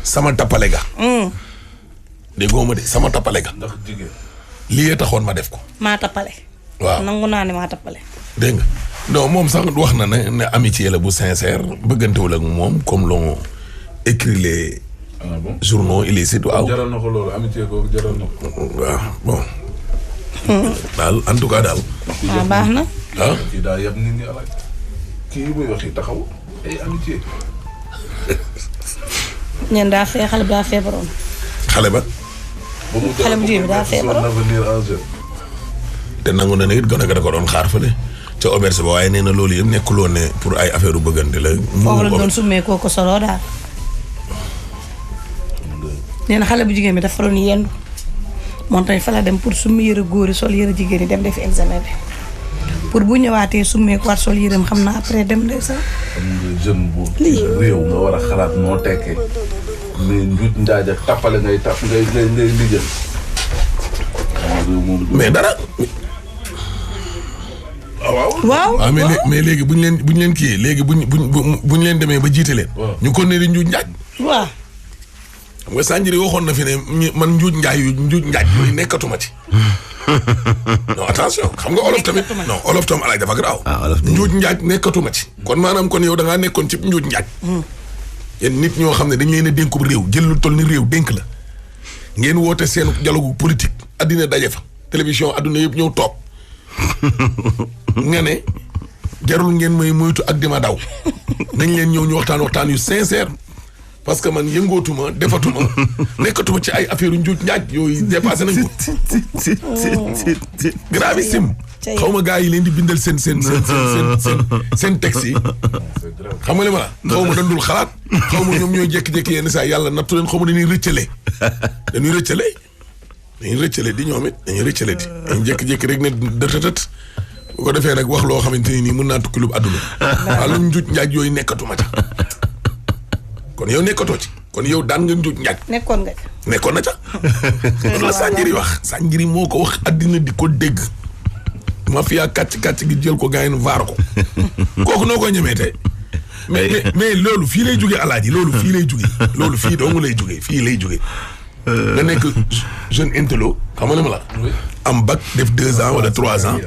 [SPEAKER 5] sama tappale ga. déggoo ma de sama tappale ga.
[SPEAKER 16] ndax jigéen.
[SPEAKER 5] lii taxoon ma def ko.
[SPEAKER 6] maa tappale.
[SPEAKER 5] waaw
[SPEAKER 6] nangu naa ne maa tappale.
[SPEAKER 5] dégg nga non moom sax wax na ne amitié la bu sincère bëggantewul ak moom comme l'ont écrit les journaux illicites waaw.
[SPEAKER 16] jaral na ko loolu amitié ko jaral na ko.
[SPEAKER 5] waaw bon. daal en tout cas daal.
[SPEAKER 6] waaw baax na.
[SPEAKER 5] ah
[SPEAKER 16] kii daa yab nit ñi alaaj kii muy wax yi taxaw ay amitié.
[SPEAKER 6] ñeen daa fee xale bi daa feebaroon.
[SPEAKER 5] xale ba.
[SPEAKER 6] xale bu jigéen bi daa feebaroon.
[SPEAKER 5] te nangu na ne it gone ga da ko doon xaar fële ca auberge ba waaye nee na loolu yëpp nekkuloon ne pour ay affaire u bëggante la.
[SPEAKER 6] foofu la doon summee koo ko soloo daal. nee na xale bu jigéen bi dafa doon yendu moom tamit fa la dem pour summi yëre góor yi sol yëre jigéen yi dem defi examen bi pour bu ñëwaatee summee ko war sol yëreem xam naa après dem de sax.
[SPEAKER 16] xam nga jeune bu réew nga war a xalaat noo tekkee mais njuut njaaj ak tappale ngay lijjal.
[SPEAKER 5] mais dara.
[SPEAKER 6] waaw
[SPEAKER 5] mais léegi bu ñu leen kii léegi bu ñu leen demee ba jiite leen. ñu ko ne di njuuj njaaj.
[SPEAKER 6] waaw.
[SPEAKER 5] xam nga Sanjiri waxoon na fi ne man njuuj njaaj yooyu nekkatuma ci. non attention xam nga olof tamit non olof tam alaaj dafa garaaw. njuuj njaaj nekkatuma ci. kon maanaam kon yow da ngaa nekkoon ci njuuj njaaj. yéen nit ñoo xam ne dañ leen a dénku réew jël lu toll ni réew dénk la. ngeen woote seen dialogue politique addina daje fa télévision adduna yëpp ñëw toog nga ne jarul ngeen may moytu ak dima daw nañ leen ñëw ñu waxtaan yu sincère parce que man yëngootuma defatuma nekkatuma ci ay affaire yu njuuj njaaj yooyu dépassé nañ ko gravissime xaw ma gars yi leen di bindal seen texte yi xam nga li ma la xaw ma dandul xalaat xaw ma ñoom ñooy jékki-jékki yenn saa yàlla nattu leen xaw ma dañuy rëccale di ñoom it dañuy rëccale di dañuy jékki-jékki rek ne dëtëtët bu ko defee nag wax loo xamante ni nii mën naa tukki lu àdduna waaw lu njuuj njaaj yooyu nekkatuma ca kon yow nekkatoo ci kon yow daan nga njuuj njaaj nekkoon na ca loolu la Sanjiri wax Sanjiri moo ko wax àddina di ko dégg mafia kàcc gi jël ko gars yi vaar ko kooku noo ko ñemee tey mais loolu fii lay jógee alaaji loolu fii lay jógee loolu fii dong lay jógee fii lay jógee nga nekk jeune intello xam nga ne ma la am bac def 2 ans wala 3 ans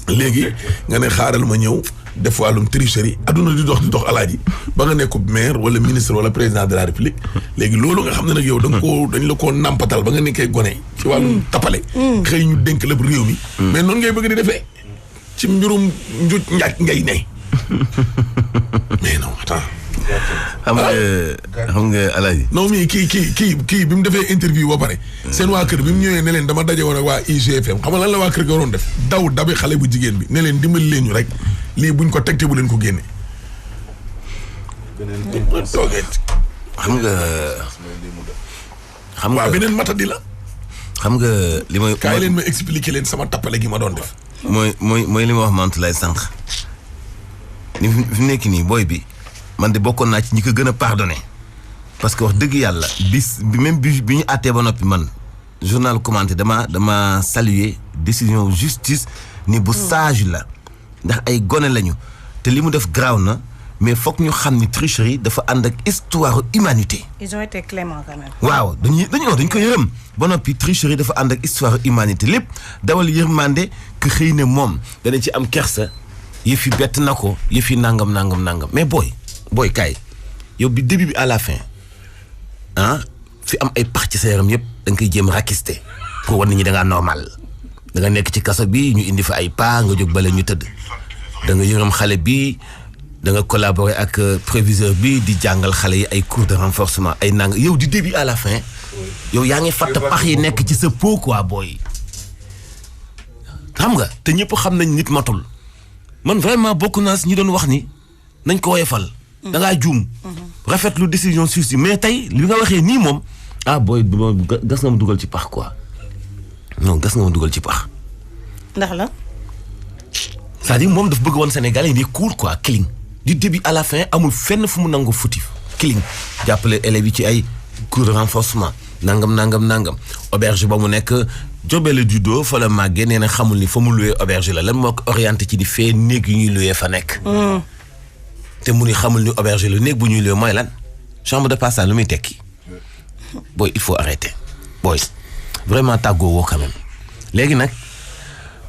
[SPEAKER 5] léegi nga ne xaaral ma ñëw def wàllum tricherie adduna di dox alaaji ba nga nekk maire wala ministre wala président de la république léegi loolu nga xam ne nag yow dañ la koo nàmpatal ba nga nekkee gone ci wàllum tapale xëy ñu dénk la réew mi mais noonu ngay bëgg di defee ci mbirum njuuj njaaj ngay ne mais non attends
[SPEAKER 7] xam nga alaaji
[SPEAKER 5] non mais kii bi mu defee interview ba pare seen waa kër bi mu ñëwee ne leen dama daje woon ak waa IGFM xam nga lan la waa kër ga waroon def daw dabi xale bu jigéen bi ne leen dimbali leen ñu rek lii buñ ko tegte bu leen ko génne toogee
[SPEAKER 7] xam nga
[SPEAKER 5] beneen matadi la
[SPEAKER 7] xam nga li may
[SPEAKER 5] kaay leen ma expliquer leen sama tappale gi ma doon def
[SPEAKER 7] mooy li ma wax Mantoulaye sànq ni fi nekk nii booy bi man de bokkoon naa ci ñi ko gën a pardonné parce que wax dëgg yàlla bi ñu àttee ba noppi man journal commenté dama saluer décision justice ni bu sage la ndax ay gone lañu te li mu def graaw na mais foog ñu xam ni tricherie dafa ànd ak histoire humanité.
[SPEAKER 6] ils ont été cléments quand même.
[SPEAKER 7] waaw dañ ko yërëm ba noppi tricherie dafa ànd ak histoire humanité lépp dawal yërmande que xëy na moom dana ci am kersa yëf yi bett na ko yëf yi nangam mais booy kaay yow bi début bi à la fin fi am ay pax ci sa yaram yëpp da nga koy jéem rakister pour wan nit ñi da ngaa normal da nga nekk ci kaso bi ñu indi fa ay pas nga jóg bale ñu tëdd da nga yërëm xale bi. da nga collaborer ak préviseur bi di jàngal xale yi ay cours de renforcement ay nang yow du début à la fin yow yaa ngi fàtt pax yi nekk ci sa peau quoi booy. xam nga te ñëpp xam nañ nit matul man vraiment bokk naa si ñi doon wax ni nañ ko woyofal. da ngaa juum. rafetlu décision suisse mais tey li nga waxee nii moom booy gas nga ma dugal ci pax quoi non gas nga ma dugal ci pax.
[SPEAKER 6] ndax la.
[SPEAKER 7] c'est-à-dire moom daf bëgg woon Sénégal yi di cool quoi clean. du début à la fin amul fenn fu mu nangu fautif clean jàppale élèves yi ci ay cours de renforcement nangam auberge ba mu nekk jobele du dos fa la màggee nee na xamul ni fa mu loué auberge la lan moo ko orienté ci di fee néeg yu ñuy loué fa nekk. te mu ni xamul ni auberge la néeg bu ñuy loué mooy lan chambre de passage lu muy tekki booy il faut arrêter booy vraiment tàggoo woo quand même léegi nag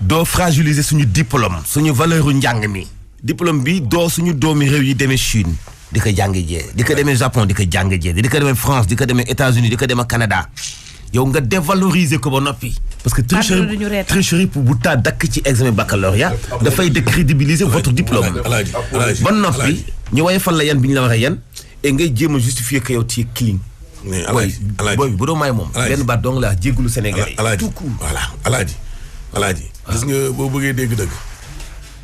[SPEAKER 7] doo fragiliser suñu diplôme suñu valeur u njàng mi. diplôme bi doo suñu doomi réew yi demee Chine di ko jàng jee di ko demee Japon di ko jàng jee di ko demee France di ko demee États-Unis di ko demee Canada yow nga dévaloriser ko ba noppi. parce que tricherie pour bu taa dakk ci examen baccalauréat dafay décrédibiliser votre diplôme. ba noppi ñu waye fan la yan bi ñu la waxee yan et ngay jéem a justifier que yow ci clean.
[SPEAKER 5] mais alaaji
[SPEAKER 7] booy bu doo may moom. benn baat dong laa jéggulu Sénégal yi. tout court
[SPEAKER 5] voilà alaaji gis nga boo bëggee dégg dëgg.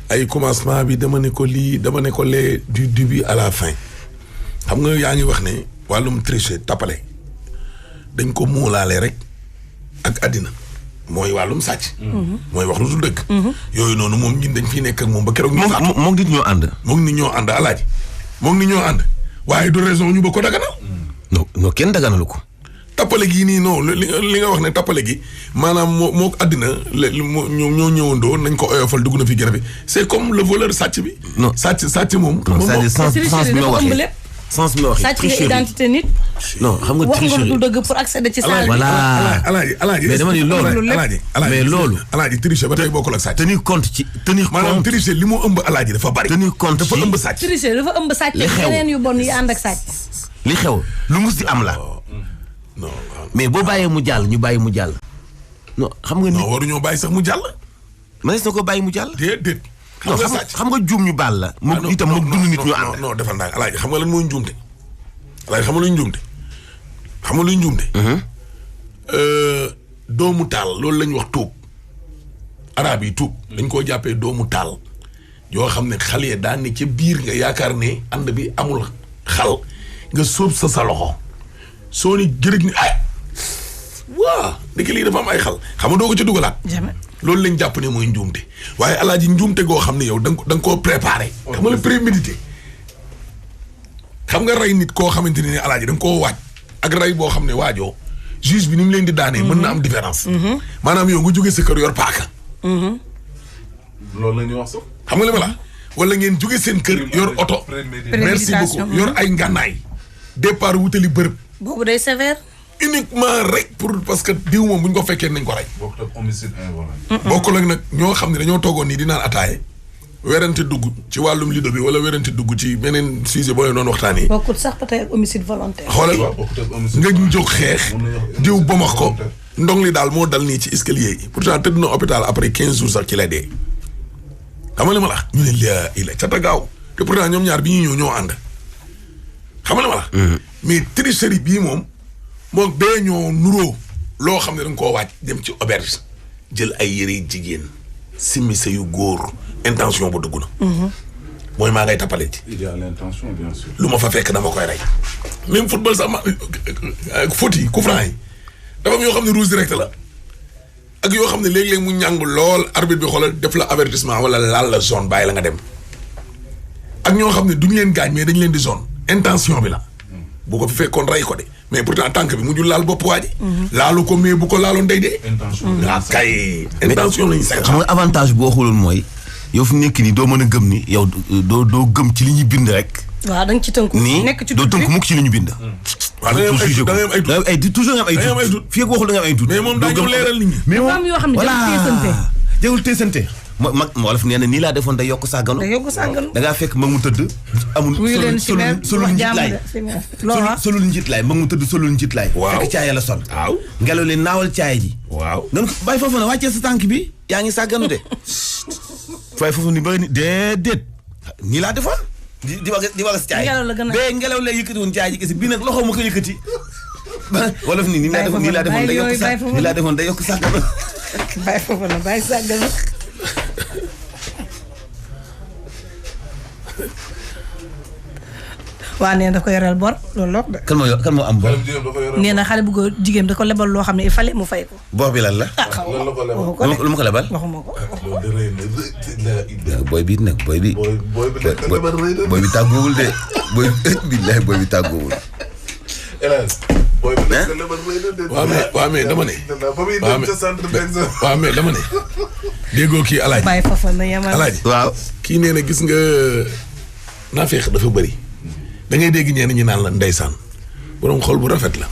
[SPEAKER 5] ay commencement bi dama ne ko lii dama ne ko lee du début à la fin xam nga yaa ngi wax ne wàllum tricher tappale dañ ko muulaale rek ak àddina mooy wàllum sàcc. mooy wax lu dul dëgg. yooyu noonu moom ñun dañ fiy nekk ak moom ba keroog.
[SPEAKER 7] moom nit ñoo ànd.
[SPEAKER 5] moom nit ñoo ànd alaaji moom nit ñoo ànd waaye du raison ñu ba ko daganal.
[SPEAKER 7] non kenn daganalu ko.
[SPEAKER 5] tappale gii nii non li nga wax ne tappale gi maanaam moo àddina ñoo ñëwandoo nañ ko oyofal dugg na fi gën a fi c'est comme le voleur sàcc bi.
[SPEAKER 7] non
[SPEAKER 5] sàcc moom.
[SPEAKER 7] c'est-à-dire sens bi ma waxee sens bi ma waxee.
[SPEAKER 6] sàcc nga identité nit.
[SPEAKER 7] non xam nga tricherie
[SPEAKER 6] wax nga du dëgg pour accéder ci salle bi.
[SPEAKER 7] voilà
[SPEAKER 5] alaaji
[SPEAKER 7] mais dama ni loolu mais loolu.
[SPEAKER 5] alaaji tricher ba tey bokkul ak sàcc.
[SPEAKER 7] tenir compte
[SPEAKER 5] maanaam tricher li mu ëmb alaaji dafa bari.
[SPEAKER 7] tenir compte
[SPEAKER 5] dafa ëmb sàcc.
[SPEAKER 6] tricher dafa ëmb sàcc. li xew yeneen yu bon yi ànd ak sàcc.
[SPEAKER 7] li xew lu mus di am la.
[SPEAKER 5] non
[SPEAKER 7] mais boo bàyyee mu jàll ñu bàyyi mu jàll. non xam nga ni
[SPEAKER 5] non waruñoo bàyyi sax mu jàll.
[SPEAKER 7] mënees na ko bàyyi mu jàll.
[SPEAKER 5] déedéet.
[SPEAKER 7] xam nga juum ñu baal la. moom itam moom dund nit ñu ànd.
[SPEAKER 5] non defal naa alaaji xam nga lan mooy njuumte. alaaji xam nga luy njuumte. xam nga luy njuumte. doomu taal loolu la ñu wax tuub. arab yi tuub. dañ koo jàppee doomu taal. yoo xam ne xal ya daan ne ca biir nga yaakaar ne ànd bi amul xal nga sóob sa loxo. soo ni jërëg ni ay waa ndeke lii dafa am ay xal xam nga doo ko ca dugalaat. loolu lañ jàpp ne mooy njuumte waaye alaaji njuumte goo xam ne yow da nga koo préparé. xam nga la prémédité. xam nga rey nit koo xamante ne alaaji da nga koo waaj ak rey boo xam ne waajoo juge bi ni mu leen di daanee. mën na am différence. maanaam yow nga jógee sa kër yor paaka.
[SPEAKER 16] loolu la ñuy wax sax.
[SPEAKER 5] xam nga li ma la wala ngeen jógee seen kër yor oto. merci beaucoup yor ay ngànnaay départ wutali bërëb.
[SPEAKER 6] boobu day sévère.
[SPEAKER 5] uniquement rek parce que diw moom bu ñu ko fekkee nañ ko rey.
[SPEAKER 16] bokkul ak homicide involontaire.
[SPEAKER 5] bokkul ak nag ñoo xam ne dañoo toogoon nii di naan ataaye. werante dugg ci wàllum lido bi wala werante dugg ci beneen sujet boo leen doon waxtaanee.
[SPEAKER 6] bokkul sax peut-être ak homicide volontaire.
[SPEAKER 5] xoolal nga jóg xeex. diw bomax ko. ndong li daal moo dal nii ci escalier yi. pourtant tëdd na hôpital après 15 jours sax ci la dee. xam nga li ma la ñu ne lii la cata gaaw te pourtant ñoom ñaar bi ñuy ñëw ñoo ànd. xam nga li ma la. mais tricherie bii moom bee ñoo nuroo loo xam ne da nga koo waaj dem ci auberge jël ay yére jigéen simmi sa yu góor intention bu dugg na. mooy maa ngay tappale ci.
[SPEAKER 16] il y a l'intention bien sûr.
[SPEAKER 5] lu ma fa fekk dama koy rey. même football sax faute yi coup franc yi dafa am yoo xam ne rouge direct la ak yoo xam ne léeg-léeg mu ñàng lool arbitre bi xoolal def la avertissement wala laal la zone bàyyi la nga dem ak ñoo xam ne duñu leen gaañ mais dañu leen di zone intention bi la. bu ko fi fekkoon rey ko de mais pourtant tànk bi mujjul laal bopp waa ji. laalu ko mais bu ko laaloon day dee.
[SPEAKER 16] intention
[SPEAKER 5] kay intention lañu sax.
[SPEAKER 7] xam nga avantage boo xooloon mooy yow fi nekk nii doo mën a gëm ni yow doo gëm ci li ñuy bind rek.
[SPEAKER 6] waaw da nga ci tënku. nekk ci
[SPEAKER 7] doo tënku mukk ci li ñu bind.
[SPEAKER 5] waaw da ngay am ay doute
[SPEAKER 7] toujours nga am ay doute. fii ak waxul da nga am ay doute.
[SPEAKER 5] mais moom daañu leeral nit ñi.
[SPEAKER 6] mais moom am yoo xam ne
[SPEAKER 7] jagul teesante. mag wolof nee na nii laa defoon day yokk sàgganu. da ngaa fekk mag mu tëdd. amul solul njiitlaay mag mu tëdd solul njiitlaay.
[SPEAKER 5] waaw
[SPEAKER 7] fekk caaya la sol.
[SPEAKER 5] waaw
[SPEAKER 7] ngelaw li naawal caaya ji.
[SPEAKER 5] waaw
[SPEAKER 7] nga ko bàyyi foofu na wàccee sa tànk bi yaa ngi sàgganu de. waaye foofu ni bëri ni déedéet nii laa defoon. di wax si caaya bee ngelaw lay yëkkati woon caaya ji kese bii nag loxo ma ko yëkkati. wolof nii nii laa defoon day yokk sàgganu.
[SPEAKER 6] bàyyi foofu na bàyyi sàgganu. waa nee na daf ko yoreel bor loolu lool de.
[SPEAKER 7] kan moo am bor.
[SPEAKER 6] nee na xale bu góor jigéen da ko lebal loo xam ne il fallait mu fay ko.
[SPEAKER 7] bor bi lan la. lu ma ko lebal.
[SPEAKER 6] waxuma ko.
[SPEAKER 7] booy bi nag booy bi. booy bi tàggoowul de. billahi booy bi tàggoowul.
[SPEAKER 5] waaw mais dama ne. waaw mais dama ne. déggoo kii Alaaji.
[SPEAKER 6] bàyyi foofa na yamal
[SPEAKER 5] Alaaji.
[SPEAKER 7] waaw
[SPEAKER 5] kii nee na gis nga naafeeq dafa bëri. da ngay dégg ñenn ñi naan la ndeysaan borom xol bu rafet la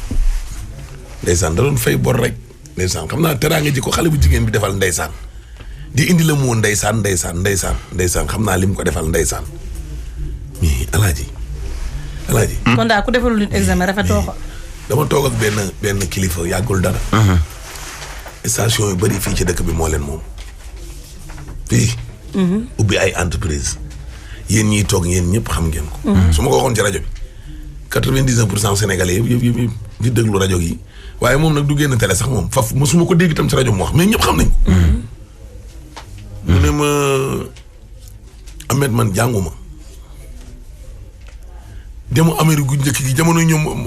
[SPEAKER 5] ndeysaan da doon fay bor rek ndeysaan xam naa teraanga ji ko xale bu jigéen bi defal ndeysaan di indi la mu woon ndeysaan xam naa lim ko defal ndeysaan mais Alaaji.
[SPEAKER 6] kon daal ku defalul nit examen rafetoo ko.
[SPEAKER 5] dama toog ak benn kilifa yàggul dara. station yu bëri fii ci dëkk bi moo leen moom. fii. ubbi ay entreprise yéen ñiy toog yéen ñëpp xam ngeen ko. su ma ko waxoon ci rajo bi 99% sénégalais yëpp di déglu rajo yi waaye moom nag du génn télé sax moom faf mosuma ko dégg itam ci rajo mu wax mais ñëpp xam nañ ko. mu ne ma Ahmed man jànguma demu Amérique gu njëkk gi jamono ñoom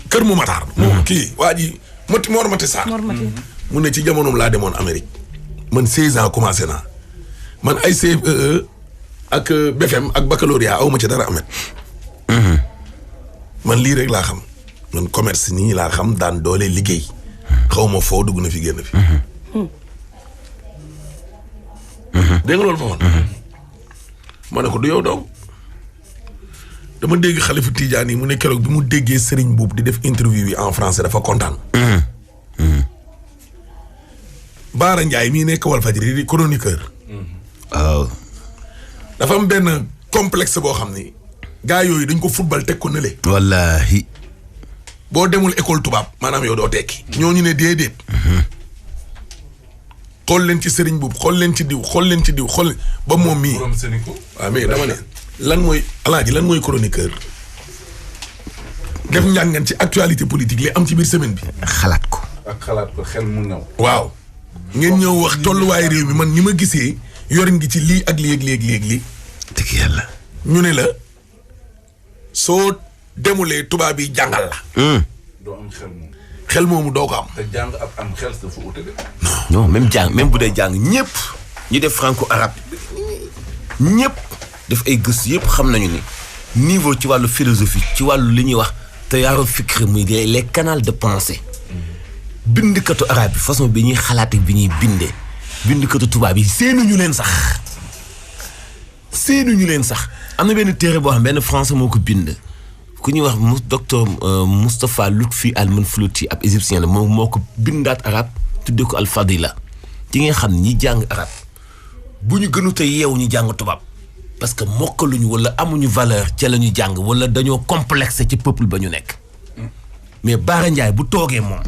[SPEAKER 5] kër mu mataar. kii waa ji Mor Mati Sarr. mu ne ci jamonoom laa demoon Amérique man 16 ans commencé naa man ay CFEE ak BFM ak baccalauréat aw ma ci dara amet man lii rek laa xam man commerce nii laa xam daan doole liggéey xaw ma foo dugg na fi génn fi. dégg nga loolu fa woon. ma ne ko du yow doom dama dégg xalifu Tidiane yi mu ne keroog bi mu déggee Serigne Boub di def interview yi en français dafa kontaan. Baara Ndiaye mii nekk Walfadjri di chroniqueur.
[SPEAKER 7] waaw.
[SPEAKER 5] dafa am benn complexe boo xam ni gars yooyu dañ ko football teg ko nële.
[SPEAKER 7] wallaahi.
[SPEAKER 5] boo demul école tubaab maanaam yow doo tekki. ñooñu ne déedéet. xool leen ci Serigne Boub xool leen ci diw xool ba moom mii. waaw mais dama ne lan mooy Alaaji lan mooy chroniqueur. def njàngan ci actualité politique li am ci biir semaine bi.
[SPEAKER 7] xalaat ko.
[SPEAKER 16] ak xalaat ko xel mu ñëw.
[SPEAKER 5] waaw. ngeen ñëw wax tolluwaay réew mi man ni ma gisee yorin gi ci lii ak léeg-léeg.
[SPEAKER 7] dëgg yàlla.
[SPEAKER 5] ñu ne la soo demulee tubaab yi jàngal la.
[SPEAKER 16] doo am xel moom.
[SPEAKER 5] xel moomu doo ko am.
[SPEAKER 16] te jàng ak am xel dafa ute de.
[SPEAKER 7] non même bu dee jàng ñëpp ñu def franco arabe ñëpp def ay gëstu yëpp xam nañu ni niveau ci wàllu philosophie ci wàllu li ñuy wax tayaaru fikri muy les canaux de pensée. bindkatu arabe bi façon bi ñuy xalaate bi ñuy bindee bindkatu tubaab yi seenuñu leen sax am na benn téere boo xam benn français moo ko bind ku ñuy wax docteur Moustapha Lutfi al-Manflouti ab égyptien la moom moo ko bindaat arabe tuddee ko al-Fadila ci nga xam ñi jàng arabe bu ñu gënut a yeewu ñu jàng tubaab parce que mokkaluñu wala amuñu valeur ca la ñu jàng wala dañoo complexe ci peuple ba ñu nekk mais Baara Ndiaye bu toogee moom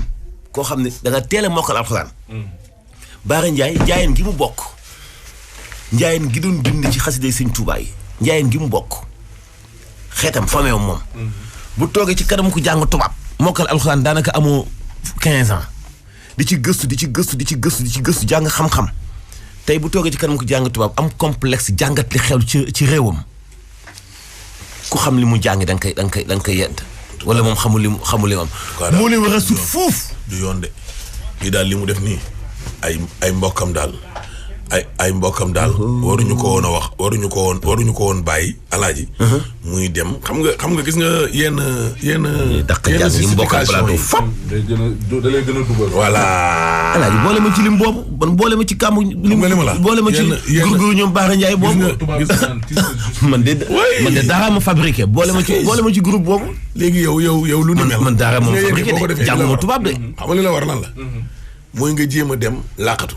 [SPEAKER 7] koo xam ne da nga teel a mokkal alxuraan Baara Ndiaye njaayeen gi mu bokk njaayeen gi doon bind ci xasida Sëñ Tuubaa yi njaayeen gi mu bokk xeetam fameew moom bu toogee ci kanam ku jàng tubaab mokkal alxuraan daanaka amoo 15 ans di ci gëstu jàng xam-xam tey bu toogee ci kanam ku jàng tubaab am complexe jàngat li xew ci réewam ku xam li mu jàng da nga koy yedd wala moom xamul li mu am moo leen war a sut fuuf
[SPEAKER 5] du yoon de lii daal li mu def nii ay mbokkam daal ay mbokkam daal waruñu ko woon a wax waruñu ko woon bàyyi alaaji muy dem xam nga gis nga yenn justification yi fop
[SPEAKER 16] da lay gën a dugal
[SPEAKER 5] voilà
[SPEAKER 7] alaaji boole ma ci lim boobu ban boole ma ci kàmmu lim boole ma ci gurguru ñoom Baara Ndiaye boobu man de dara ma fabriqué boole ma ci groupe boobu
[SPEAKER 5] léegi yow lu ni mel
[SPEAKER 7] man dara ma fabriqué de jànguma tubaab de
[SPEAKER 5] xam nga li la war lan la mooy nga jéem a dem laqatu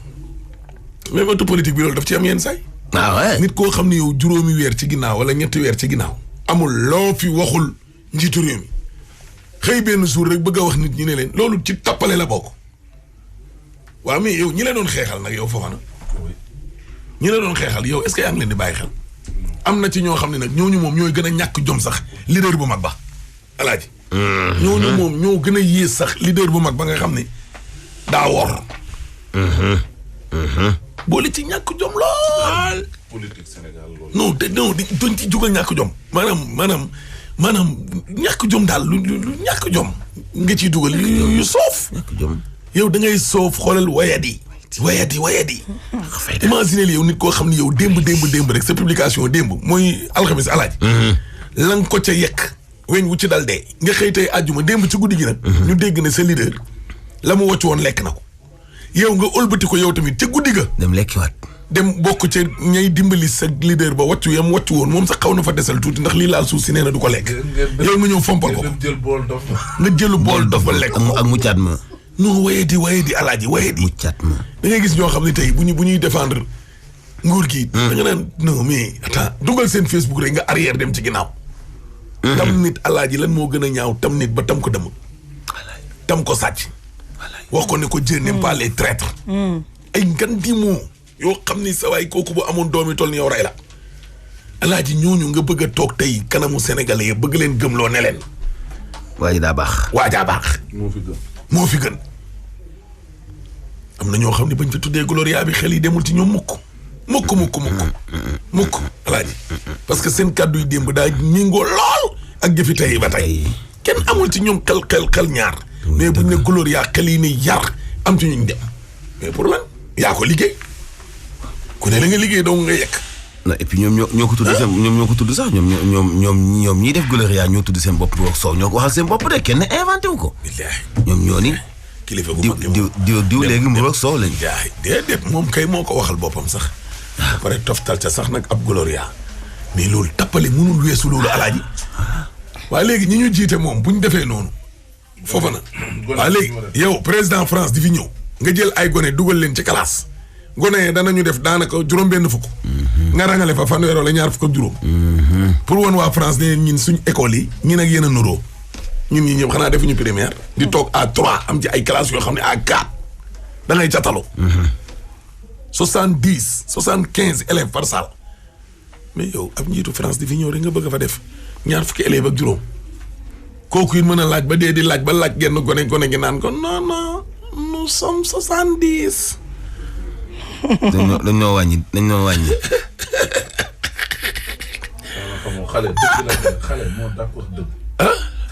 [SPEAKER 5] même auto politique bi loolu daf ci am yenn say nit koo xam ne yow juróomi weer ci ginnaaw wala ñetti weer ci ginnaaw amul loo fi waxul njiitu réew mi xëy benn jour rek bëgg a wax nit ñi ne leen loolu ci tappale la bokk waaw mais yow ñi la doon xeexal nag yow Fofana ñi la doon xeexal yow est-ce que yaa ngi leen di bàyyi xel am na ci ñoo xam ne nag ñooñu moom ñooy gën a ñàkk jom sax leader bu mag ba alaaji ñooñu moom ñoo gën a yées sax leader bu mag ba nga xam ne daa wor boole ci ñàkk jom lool.
[SPEAKER 16] politique Sénégal lool.
[SPEAKER 5] non doon ci jugal ñàkk jom maanaam ñàkk jom daal lu ñàkk jom nga ciy dugal yu soof.
[SPEAKER 7] ñàkk jom
[SPEAKER 5] yow da ngay soof xoolal wayadi. imagine yow nit koo xam ne yow démb rek sa publication démb mooy alxamis alaaji. la nga ko ca yekk weñ wu ci dal dee nga xëy tey àjjuma démb ci guddi gi nag. ñu dégg ne sa leader la mu wàcc woon lekk na ko. yow nga ëlbati ko yow tamit ca guddi ga.
[SPEAKER 7] dem lekkiwaat.
[SPEAKER 5] dem bokk ca ñay dimbali sa leader ba wàccu yam wàccu woon moom sax xaw na fa desal tuuti ndax lii laal suuf si nee na du ko lekk. yow nga ñëw fompal ko.
[SPEAKER 16] nga
[SPEAKER 5] jëlu bool dof ba lekk
[SPEAKER 7] ak muccaat ma.
[SPEAKER 5] non wayedi alaaji wayedi.
[SPEAKER 7] muccaat ma.
[SPEAKER 5] da ngay gis ñoo xam ne tey bu ñuy défendre nguur gi. da nga naan non mais attends dugal seen Facebook rek nga arrière dem ci ginnaaw. tam nit alaaji lan moo gën a ñaaw tam nit ba tam ko dem. tam ko sàcc. wax ko ne ko Dieu n'aime pas les traîtres. ay ngan di moo yoo xam ni sa waay kooku bu amoon doomi toll ni yow rey la. alaaji ñooñu nga bëgg a toog tey kanamu sénégalais yi bëgg leen gëmloo ne leen.
[SPEAKER 7] waa ji daa baax.
[SPEAKER 5] moo fi gën. am na ñoo xam ne bañ fi tuddee Gloria bi xel yi demul ci ñoom mukk alaaji parce que seen kàddu yi démb daa méngoo lool ak jëfi tey ba tey kenn amul ci ñoom xel ñaar. mais buñ ne Gloria xel yi ne yar am ci ñu dem mais pour lan yaa ko liggéey ku ne la nga liggéey dong nga yekk.
[SPEAKER 7] non et puis ñoo ko tudd seen ñoo ko tudd sax ñoom ñiy def Gloria ñoo tudd seen bopp wax soow ñoo ko waxal seen bopp de kenn inventé wu ko. ñoom ñoo ni.
[SPEAKER 5] kilifa gu mag
[SPEAKER 7] diw léegi mu wax soow lañ.
[SPEAKER 5] jaay déedéet moom kay moo ko waxal boppam sax. ba pare toftal ca sax nag ab Gloria mais loolu tappale mënul weesu loolu alaaji. waaye léegi ñi ñu jiite moom bu ñu defee noonu. foofa na waaw léegi yow président France di fi ñëw nga jël ay gone dugal leen ci classe gone yi danañu def daanaka juróom-benn fukk. nga rangale fa fanweer wala ñaar fukk ak juróom. pour woon waa France ne ñun suñ école yi ñun ak yéen a nuroo ñun ñi ñëpp xanaa defuñu primaire. di toog à 3 am ci ay classes yoo xam ne à 4 da ngay catalu. 75 élèves par salle mais yow ab njiitu France di fi ñëw rek nga bëgg fa def ñaar fukki élèves ak juróom. kooku it mën a laaj ba dee di laaj ba laaj genn gone gi naan ko non nous sommes 70.
[SPEAKER 7] dañ ñoo wàññi.
[SPEAKER 16] xale moo d'accord dëgg.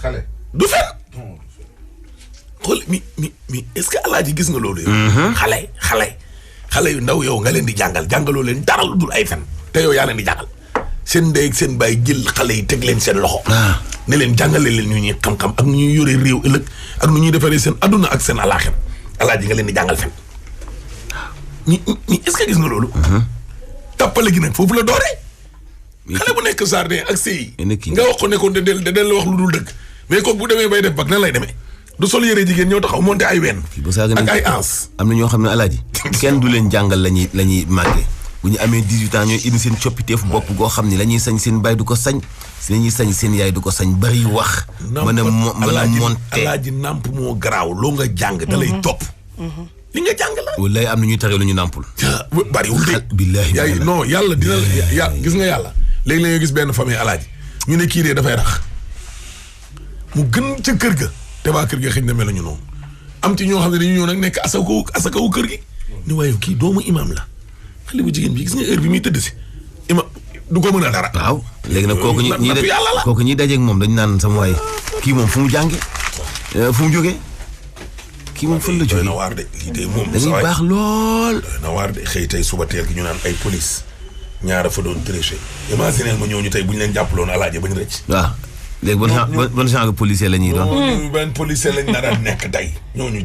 [SPEAKER 16] xale.
[SPEAKER 5] du fen. xool mi est-ce que alaaji gis nga loolu yow. xale yu ndaw yow nga leen di jàngaloo leen dara lu dul ay fen. te yow yaa leen di jàngal. seen ndey ak seen baay jël xale yi teg leen seen loxo. ne leen jàngale leen ñu ñuy xam-xam ak nu ñuy yore réew ëllëg ak nu ñuy defaree seen adduna ak seen alaaxir alaaji nga leen di jàngal fen ñi est-ce que gis nga loolu. tappale gi nag foofu la dooree. xale bu nekk jardin ak sëy nga wax ko ne ko de la wax lu dul dëgg mais kooku bu demee bay def bag nan lay demee du sol yére jigéen ñëw taxaw monté ay wenn ak ay ans.
[SPEAKER 7] am na ñoo xam ne alaaji kenn du leen jàngal la ñuy màggee bu ñu amee 18 ans ñooy indi seen coppiteef bopp goo xam ne la ñuy sañ seen baay du ko sañ la ñuy sañ seen yaay du ko sañ bari wax. mën a monté
[SPEAKER 5] alaaji nàmp moo garaaw loo nga jàng da lay topp. li nga jàng la.
[SPEAKER 7] wallaay am na ñuy tere lu ñu nàmpul.
[SPEAKER 5] bariwul de.
[SPEAKER 7] billaahi
[SPEAKER 5] yaay non yàlla dina la gis nga yàlla. léegi la nga gis benn famille alaaji ñu ne kii de dafay rax mu gën ca kër ga te waa kër ga xëy na mel nañu noonu am ci ñoo xam ne dañu ñëw nag nekk asakawu kër gi. ni waaye kii doomu imam la xale bu jigéen bi gis nga heure bi muy tëdd si imam du ko mën a dara.
[SPEAKER 7] waaw léegi nag kooku ñi dajeeg moom dañu naan sama waay kii moom fu mu jànge fu mu jógee kii moom fan la jógee
[SPEAKER 5] na waar de lii de moom
[SPEAKER 7] dañuy baax lool
[SPEAKER 5] na waar de xëy tey suba teel gi ñu naan ay police ñaara fa doon tricher imaginer ma ñooñu tey bu ñu leen jàppaloon alaaje bañ rëcc
[SPEAKER 7] waaw léegi ban genre de policier la ñuy doon
[SPEAKER 5] ban policier lañ nar a nekk tey ñooñu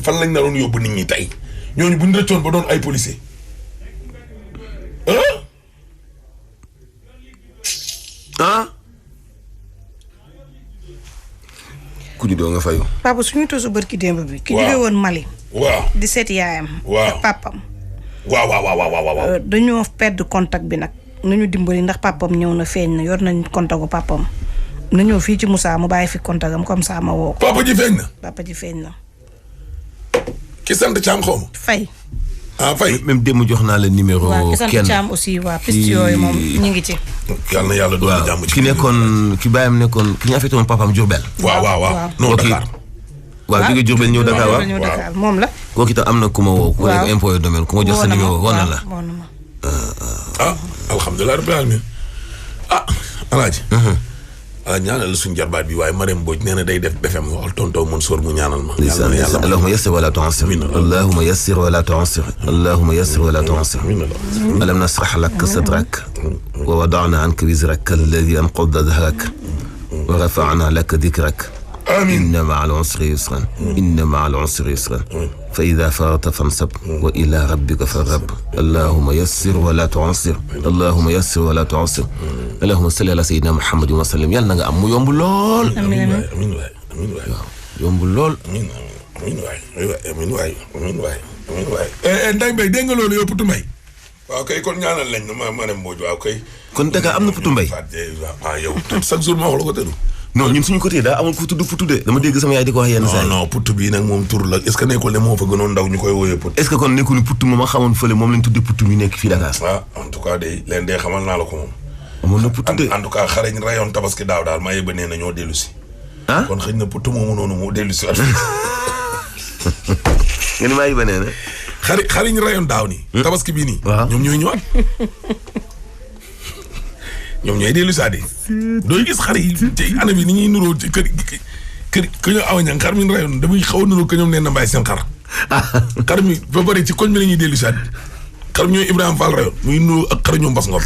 [SPEAKER 5] fan lañ naroon yóbbu nit ñi tey ñooñu bu ñu rëccoon ba doon ay policier
[SPEAKER 7] ku di doo nga fayu
[SPEAKER 6] papa suñu tosu bërki démb bi ki jóge woon Mali
[SPEAKER 5] waaw
[SPEAKER 6] di seet yaayam ak papam
[SPEAKER 5] waaw
[SPEAKER 6] dañoo perdre contact bi nag nañu dimbali ndax papam ñëw na feeñ na yor nañ contact gu papam na ñëw fii ci Moussa mu bàyyi fi contact am comme ça ma woo ko
[SPEAKER 5] papa ji feeñ na ki sant Thiam xaw ma
[SPEAKER 6] Faye
[SPEAKER 5] Faye
[SPEAKER 7] même démb jox naa la numéro
[SPEAKER 6] waaw ki sant Thiam aussi waa piste yooyu moom ñu ngi ci
[SPEAKER 5] yàlla na yàlla doon jàmm ci
[SPEAKER 7] ki nekkoon ki bàyyam nekkoon ki ñu affecté woon papaam Diourbel
[SPEAKER 5] waaw non Dakar
[SPEAKER 7] waaw jóge Diourbel ñëw Dakar waaw
[SPEAKER 6] moom la
[SPEAKER 7] kooku itam am na ku ma woo ku nekk impôt et domaine ku ma jox sa numéro woon na la
[SPEAKER 5] alhamdulilah rabbil alamin alaaji ñaanal suñu jarbaat bi waaye Marème Mbodj nee na day def BFM waxal tonton Mansour mu ñaanal ma
[SPEAKER 7] allahumma yassir wala tu'assir allahumma yassir wala tu'assir allahumma yassir wala tu'assir alam nashrah laka sadrak wa wada'na anka wizrak alladhi anqadha dhahrak wa rafa'na laka dhikrak inna ma'al usri yusran inna ma'al usri yusran fa idha faragta fansab wa ila rabbika farghab allahumma yassir wala tu'assir allahumma yassir wala tu'assir allahumma salli ala sayyidina muhammadin wa sallim yàlla na nga am mu yomb lool
[SPEAKER 5] amiin
[SPEAKER 7] yomb lool
[SPEAKER 5] amiin waay Ndeye Mbaye dégg nga loolu yow Putu Mbaye waaw kay kon ñaanal lañ ma Marème Mbodj waaw kay
[SPEAKER 7] kon Dakar am na Putu Mbaye
[SPEAKER 5] yow chaque jour ma wax la ko tëdd
[SPEAKER 7] non ñun suñu côté daa amul ku tudd Putu de dama dégg sama yaay di ko wax yenn saa yi
[SPEAKER 5] non Putu bii nag moom tur la est-ce que nekkul ne moo fa gënoon ndaw ñu koy wooyee Putu
[SPEAKER 7] est-ce que kon nekkul ni Putu moom a xamoon fële moom lañ tuddee Putu mi nekk fii Dakar
[SPEAKER 5] en tout cas de leen dee xamal naa la ko moom
[SPEAKER 7] amoon na Putu de
[SPEAKER 5] en tout cas xare ñu rayoon tabaski daaw daal maa yëba nee na ñoo dellu si kon xëy na Putu moomu noonu moo dellu si waat
[SPEAKER 7] nga ni maa yëba nee na
[SPEAKER 5] xare ñu rayoon daaw nii tabaski bii nii ñoom ñooy ñëwaat ñoom ñooy dellu saa de dooy gis xar yi ci anam yi ni ñuy nuroo ci kër ku ñu aw ñang xar mi rayoon damay xaw a nuroo ko ñoom nee na mbaay seen xar mi ba pare ci koñ bi la ñuy dellu saa xar mi ñooy Ibrahima Fall rayoon muy nuroo ak xar ñoom Mbas Ngom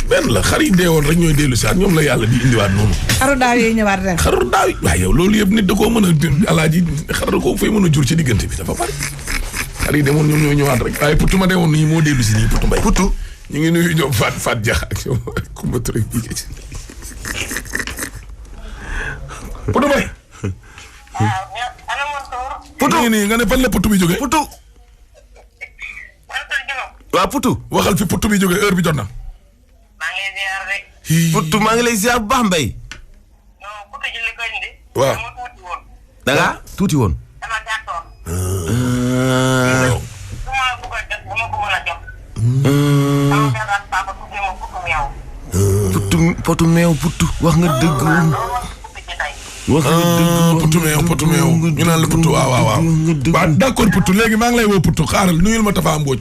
[SPEAKER 5] benn la xar yi deewoon rek ñooy dellu saa ñoom la yàlla di indiwaat noonu
[SPEAKER 6] xaru daaw yooyu ñëwaat ren
[SPEAKER 5] xaru daaw yi waaye yow loolu yëpp nit da koo mën a alaaji xar da koo fay mën a jur ci diggante bi dafa bari xar yi demoon ñoom ñooy ñëwaat rek waaye Putu ma deewoon nii moo dellu si nii Putu Mbay
[SPEAKER 7] Putu
[SPEAKER 5] ñu ngi nuyu ñoom Fat Dia ak ñoom Kumba Touré bii Putu Mbay Putu nii nga ne fan la Putu bi jógee
[SPEAKER 7] Putu waaw Putu
[SPEAKER 5] waxal fi Putu bi jógee heure bi jot na
[SPEAKER 7] Putu maa ngi lay ziar bu baax Mbay
[SPEAKER 5] waaw
[SPEAKER 7] danga tuuti woon Putu meew Putu wax nga dëgg wax nga dëgg
[SPEAKER 5] Putu meew ñu naan la Putu waaw d'accord Putu léegi maa ngi lay woo Putu xaaral nuyul ma Tafa Mbodj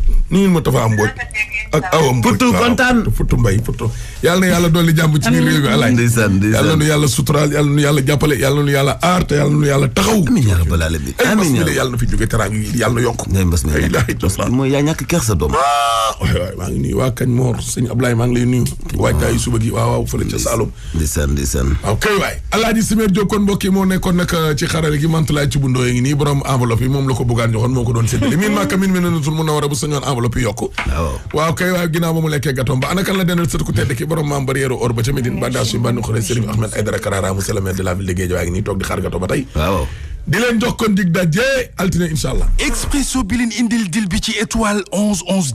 [SPEAKER 5] ak Awa Mbodj
[SPEAKER 7] Putu kontaan
[SPEAKER 5] Putu Mbay Putu yàlla na yàlla dolli jàmm ci biir réew mi alaay yàlla na nu yàlla suturaal yàlla na nu yàlla jàppale yàlla na nu yàlla aar te yàlla na nu yàlla taxaw
[SPEAKER 7] amiin yaa rabbal aalamiin
[SPEAKER 5] amiin yàlla na fi jóge teraanga yi yàlla na yokk
[SPEAKER 7] ngay mbas mi mooy yaa ñàkk kersa doom
[SPEAKER 5] waay maa ngi nuyu waa Kañ Moor sëñ Ablaye maa ngi lay nuyu waajtaayu suba gi waaw fële ca Saloum
[SPEAKER 7] ndeysaan
[SPEAKER 5] waaw kay waay Alaaji Simeer Diop kon mbokk yi moo nekkoon nag ci xarale gi mantulaay ci bundoo yi ngi nii borom enveloppe yi moom la ko bëggaan joxoon moo ko doon séddale miin maaka min minatul mun a war a bu sañoon enveloppe yi yokku waaw kay waay ginnaaw ba mu lekkee gâteau ba ana kan la denal sët ku tedd ki borom maam barrière or ba ca Médine ba daa suñu bànni xore Serigne Ahmed Aïdara Karara monsieur le maire de la ville de Guédiawaye ngi nii toog di xaar gâteau ba tey di leen jox kon dig daje altine incha allah
[SPEAKER 3] Expresso bi leen indil dil bi ci étoile 11 11